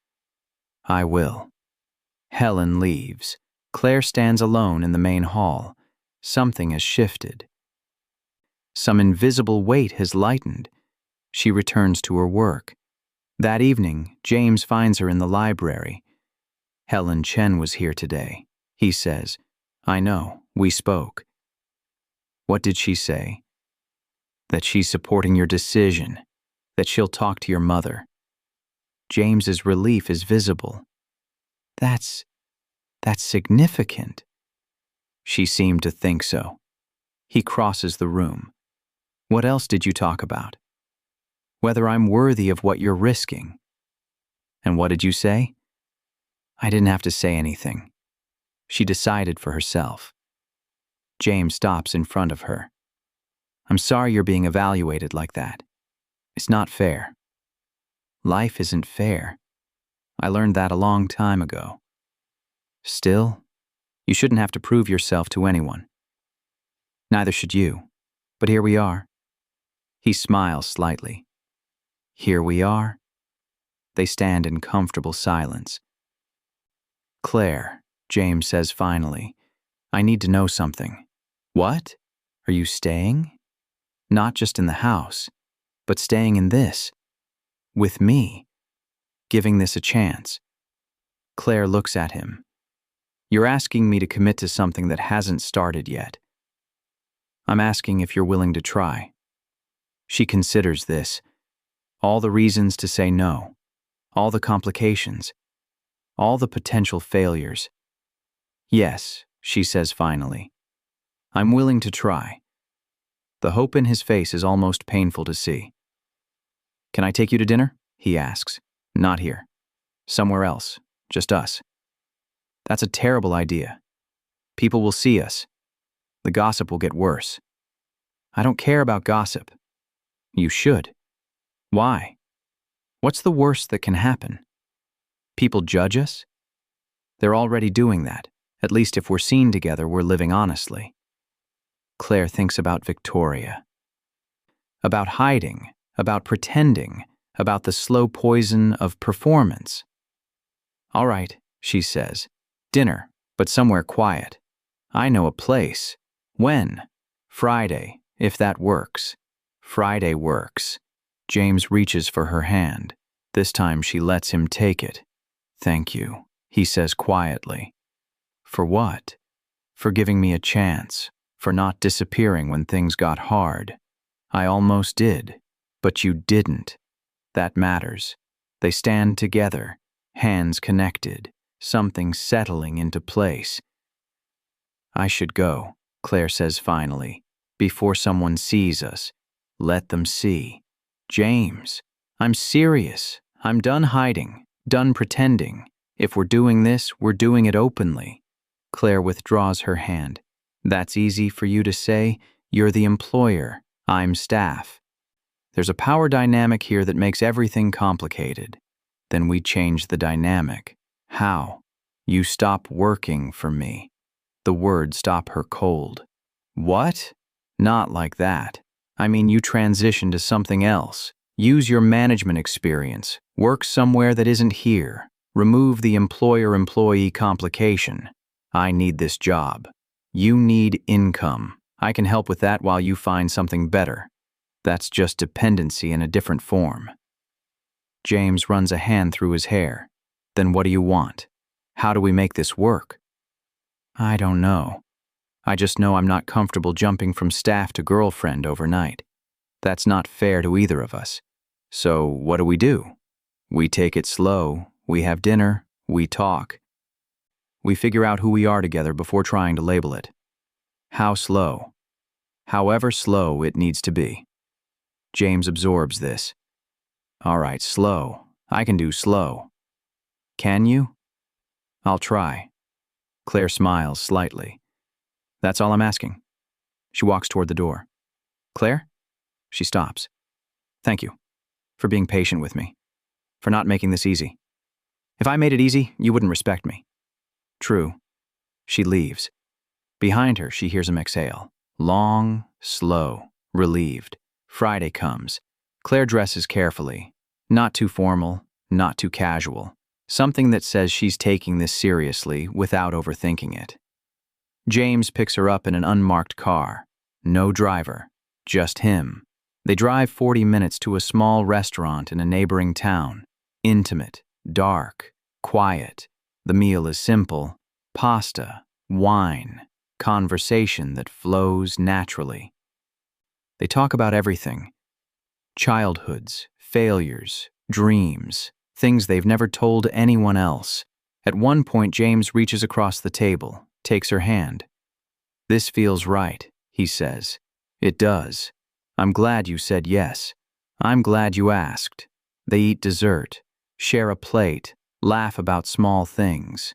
I will. Helen leaves. Claire stands alone in the main hall. Something has shifted. Some invisible weight has lightened. She returns to her work. That evening, James finds her in the library. Helen Chen was here today, he says. I know, we spoke. What did she say? That she's supporting your decision, that she'll talk to your mother. James's relief is visible. That's significant. She seemed to think so. He crosses the room. What else did you talk about? Whether I'm worthy of what you're risking. And what did you say? I didn't have to say anything. She decided for herself. James stops in front of her. I'm sorry you're being evaluated like that. It's not fair. Life isn't fair. I learned that a long time ago. Still, you shouldn't have to prove yourself to anyone. Neither should you. But here we are. He smiles slightly. Here we are. They stand in comfortable silence. Claire, James says finally, I need to know something. What? Are you staying? Not just in the house, but staying in this. With me. Giving this a chance. Claire looks at him. You're asking me to commit to something that hasn't started yet. I'm asking if you're willing to try. She considers this. All the reasons to say no. All the complications. All the potential failures. Yes, she says finally. I'm willing to try. The hope in his face is almost painful to see. Can I take you to dinner? He asks. Not here. Somewhere else. Just us. That's a terrible idea. People will see us. The gossip will get worse. I don't care about gossip. You should. Why? What's the worst that can happen? People judge us? They're already doing that. At least if we're seen together, we're living honestly. Claire thinks about Victoria. About hiding, about pretending, about the slow poison of performance. All right, she says. Dinner, but somewhere quiet. I know a place. When? Friday, if that works. Friday works. James reaches for her hand. This time she lets him take it. "Thank you," he says quietly. "For what?" "For giving me a chance, for not disappearing when things got hard. I almost did, but you didn't. That matters." They stand together, hands connected, something settling into place. "I should go," Claire says finally, "before someone sees us. Let them see." "James, I'm serious. I'm done hiding, done pretending. If we're doing this, we're doing it openly." Claire withdraws her hand. "That's easy for you to say. You're the employer. I'm staff. There's a power dynamic here that makes everything complicated." "Then we change the dynamic." "How?" "You stop working for me." The words stop her cold. "What?" "Not like that. I mean, you transition to something else. Use your management experience. Work somewhere that isn't here. Remove the employer-employee complication. I need this job. You need income. I can help with that while you find something better. That's just dependency in a different form." James runs a hand through his hair. "Then what do you want? How do we make this work?" "I don't know. I just know I'm not comfortable jumping from staff to girlfriend overnight. That's not fair to either of us. So what do? We take it slow. We have dinner. We talk. We figure out who we are together before trying to label it." "How slow?" "However slow it needs to be." James absorbs this. "All right, slow. I can do slow." "Can you?" "I'll try." Claire smiles slightly. "That's all I'm asking." She walks toward the door. "Claire?" She stops. "Thank you for being patient with me, for not making this easy. If I made it easy, you wouldn't respect me." "True." She leaves. Behind her, she hears him exhale. Long, slow, relieved. Friday comes. Claire dresses carefully. Not too formal, not too casual. Something that says she's taking this seriously without overthinking it. James picks her up in an unmarked car. No driver, just him. They drive 40 minutes to a small restaurant in a neighboring town. Intimate, dark, quiet. The meal is simple. Pasta, wine, conversation that flows naturally. They talk about everything. Childhoods, failures, dreams, things they've never told anyone else. At one point, James reaches across the table, takes her hand. "This feels right," he says. "It does. I'm glad you said yes. I'm glad you asked." They eat dessert, share a plate, laugh about small things.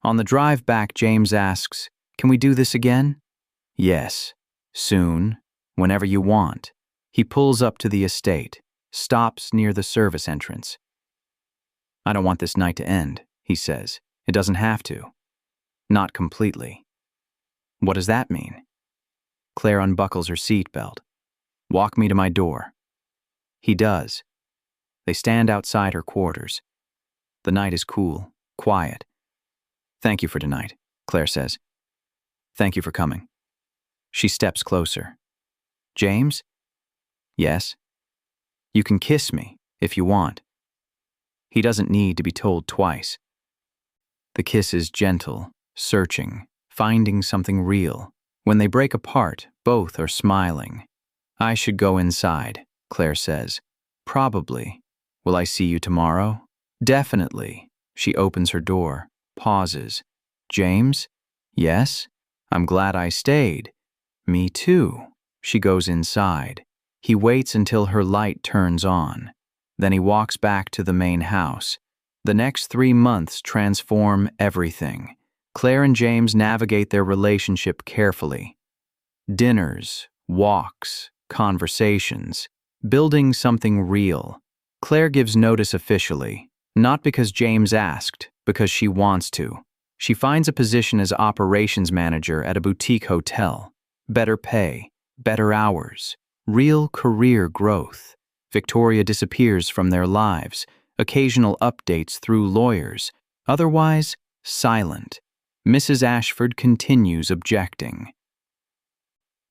On the drive back, James asks, "Can we do this again?" "Yes. Soon. Whenever you want." He pulls up to the estate, stops near the service entrance. "I don't want this night to end," he says. "It doesn't have to." "Not completely." "What does that mean?" Claire unbuckles her seatbelt. "Walk me to my door." He does. They stand outside her quarters. The night is cool, quiet. "Thank you for tonight," Claire says. "Thank you for coming." She steps closer. "James?" "Yes?" "You can kiss me, if you want." He doesn't need to be told twice. The kiss is gentle, searching, finding something real. When they break apart, both are smiling. "I should go inside," Claire says. "Probably. Will I see you tomorrow?" "Definitely." She opens her door, pauses. "James?" "Yes?" "I'm glad I stayed." "Me too." She goes inside. He waits until her light turns on. Then he walks back to the main house. The next 3 months transform everything. Claire and James navigate their relationship carefully. Dinners, walks, conversations, building something real. Claire gives notice officially, not because James asked, because she wants to. She finds a position as operations manager at a boutique hotel. Better pay, better hours, real career growth. Victoria disappears from their lives, occasional updates through lawyers, otherwise silent. Mrs. Ashford continues objecting.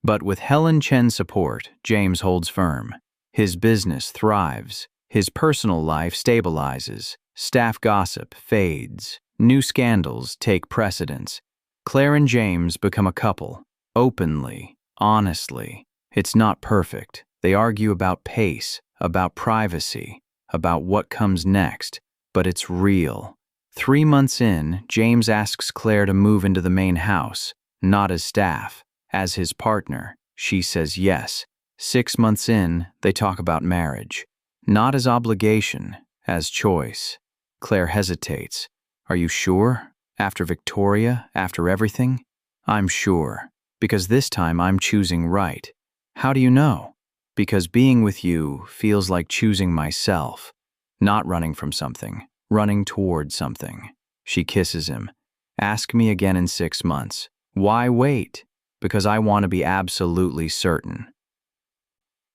But with Helen Chen's support, James holds firm. His business thrives. His personal life stabilizes. Staff gossip fades. New scandals take precedence. Claire and James become a couple. Openly, honestly. It's not perfect. They argue about pace, about privacy, about what comes next, but it's real. 3 months in, James asks Claire to move into the main house, not as staff, as his partner. She says yes. 6 months in, they talk about marriage. Not as obligation, as choice. Claire hesitates. Are you sure? After Victoria, after everything? I'm sure, because this time I'm choosing right. How do you know? Because being with you feels like choosing myself, not running from something, running toward something. She kisses him. Ask me again in 6 months. Why wait? Because I want to be absolutely certain.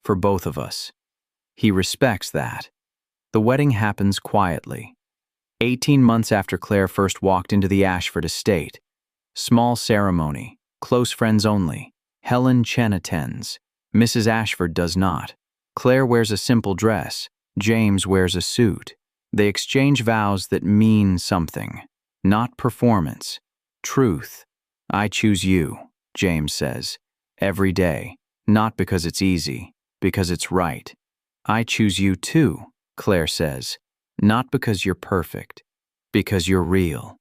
For both of us. He respects that. The wedding happens quietly. 18 months after Claire first walked into the Ashford estate. Small ceremony, close friends only. Helen Chen attends. Mrs. Ashford does not. Claire wears a simple dress. James wears a suit. They exchange vows that mean something. Not performance. Truth. I choose you, James says. Every day. Not because it's easy, because it's right. I choose you too, Claire says. Not because you're perfect, because you're real.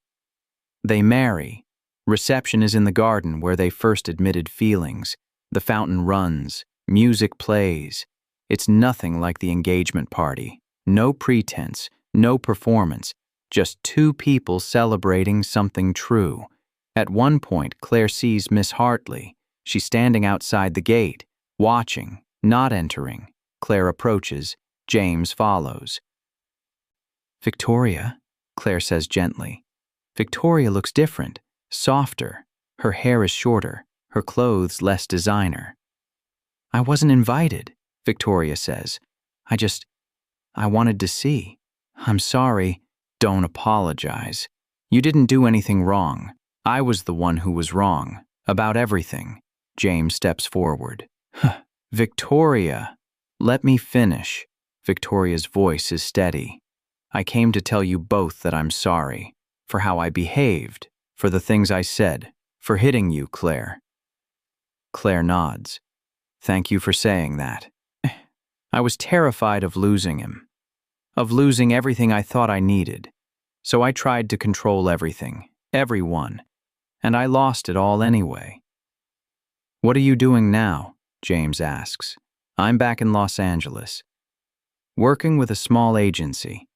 They marry. Reception is in the garden where they first admitted feelings. The fountain runs. Music plays. It's nothing like the engagement party. No pretense, no performance. Just two people celebrating something true. At one point, Claire sees Miss Hartley. She's standing outside the gate, watching, not entering. Claire approaches. James follows. Victoria, Claire says gently. Victoria looks different, softer. Her hair is shorter, her clothes less designer. I wasn't invited, Victoria says. I wanted to see. I'm sorry. Don't apologize. You didn't do anything wrong. I was the one who was wrong. About everything. James steps forward. Victoria, let me finish. Victoria's voice is steady. I came to tell you both that I'm sorry. For how I behaved. For the things I said. For hitting you, Claire. Claire nods. Thank you for saying that. I was terrified of losing him. Of losing everything I thought I needed. So I tried to control everything. Everyone. And I lost it all anyway. What are you doing now? James asks. I'm back in Los Angeles. Working with a small agency.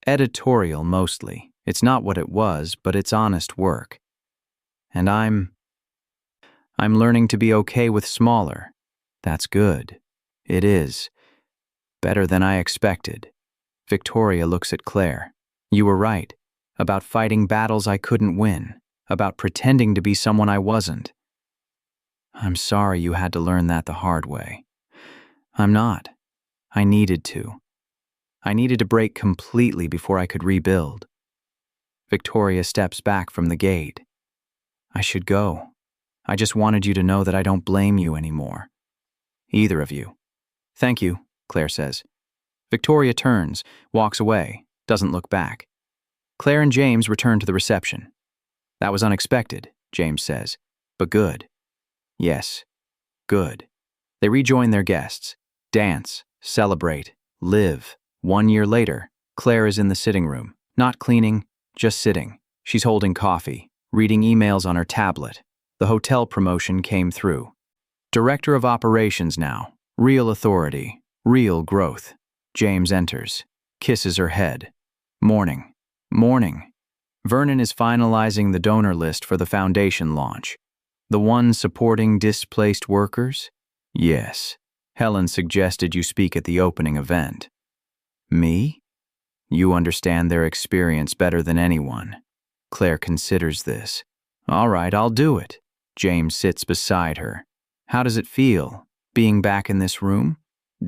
Editorial mostly. It's not what it was, but it's honest work. And I'm learning to be okay with smaller. That's good. It is. Better than I expected. Victoria looks at Claire. You were right. About fighting battles I couldn't win. About pretending to be someone I wasn't. I'm sorry you had to learn that the hard way. I'm not. I needed to. I needed to break completely before I could rebuild. Victoria steps back from the gate. I should go. I just wanted you to know that I don't blame you anymore. Either of you. Thank you, Claire says. Victoria turns, walks away, doesn't look back. Claire and James return to the reception. That was unexpected, James says, but good. Yes, good. They rejoin their guests, dance, celebrate, live. 1 year later, Claire is in the sitting room, not cleaning, just sitting. She's holding coffee, reading emails on her tablet. The hotel promotion came through. Director of Operations now. Real authority. Real growth. James enters. Kisses her head. Morning. Morning. Vernon is finalizing the donor list for the foundation launch. The one supporting displaced workers? Yes. Helen suggested you speak at the opening event. Me? You understand their experience better than anyone. Claire considers this. All right, I'll do it. James sits beside her. How does it feel, being back in this room?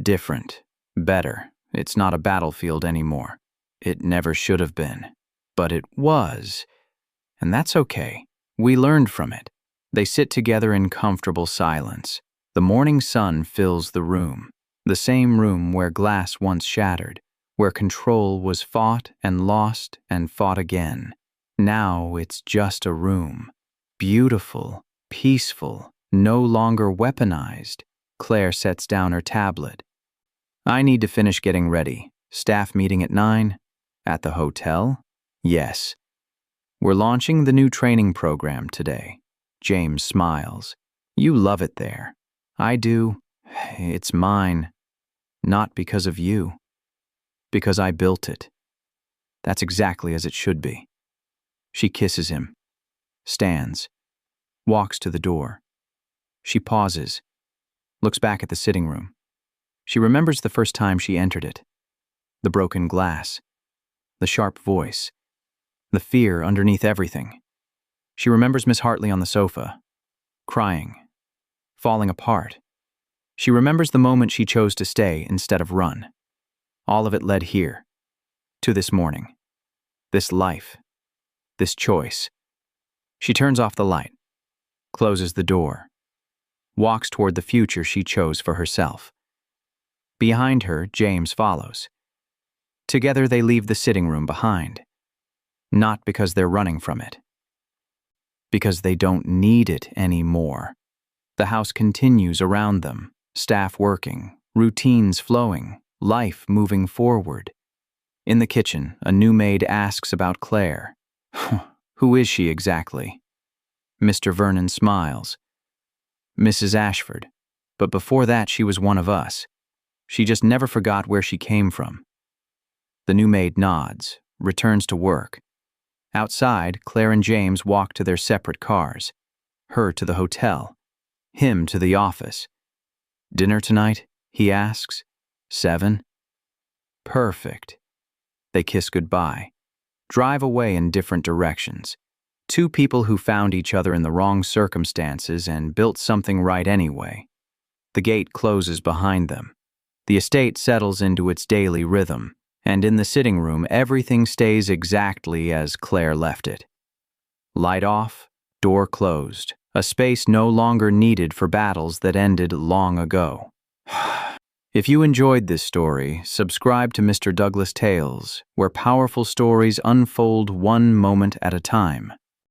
Different. Better. It's not a battlefield anymore. It never should have been. But it was. And that's okay. We learned from it. They sit together in comfortable silence. The morning sun fills the room. The same room where glass once shattered, where control was fought and lost and fought again. Now it's just a room. Beautiful, peaceful, no longer weaponized. Claire sets down her tablet. I need to finish getting ready. Staff meeting at 9? At the hotel? Yes. We're launching the new training program today. James smiles. You love it there. I do. It's mine. Not because of you. Because I built it. That's exactly as it should be. She kisses him. Stands. Walks to the door. She pauses. Looks back at the sitting room. She remembers the first time she entered it. The broken glass. The sharp voice. The fear underneath everything. She remembers Miss Hartley on the sofa. Crying. Falling apart. She remembers the moment she chose to stay instead of run. All of it led here. To this morning. This life. This choice. She turns off the light. Closes the door. Walks toward the future she chose for herself. Behind her, James follows. Together they leave the sitting room behind. Not because they're running from it. Because they don't need it anymore. The house continues around them, staff working, routines flowing, life moving forward. In the kitchen, a new maid asks about Claire. Who is she exactly? Mr. Vernon smiles. Mrs. Ashford. But before that, she was one of us. She just never forgot where she came from. The new maid nods, returns to work. Outside, Claire and James walk to their separate cars. Her to the hotel. Him to the office. Dinner tonight? He asks. 7? Perfect. They kiss goodbye. Drive away in different directions. Two people who found each other in the wrong circumstances and built something right anyway. The gate closes behind them. The estate settles into its daily rhythm, and in the sitting room everything stays exactly as Claire left it. Light off, door closed, a space no longer needed for battles that ended long ago. If you enjoyed this story, subscribe to Mr. Douglas Tales, where powerful stories unfold one moment at a time.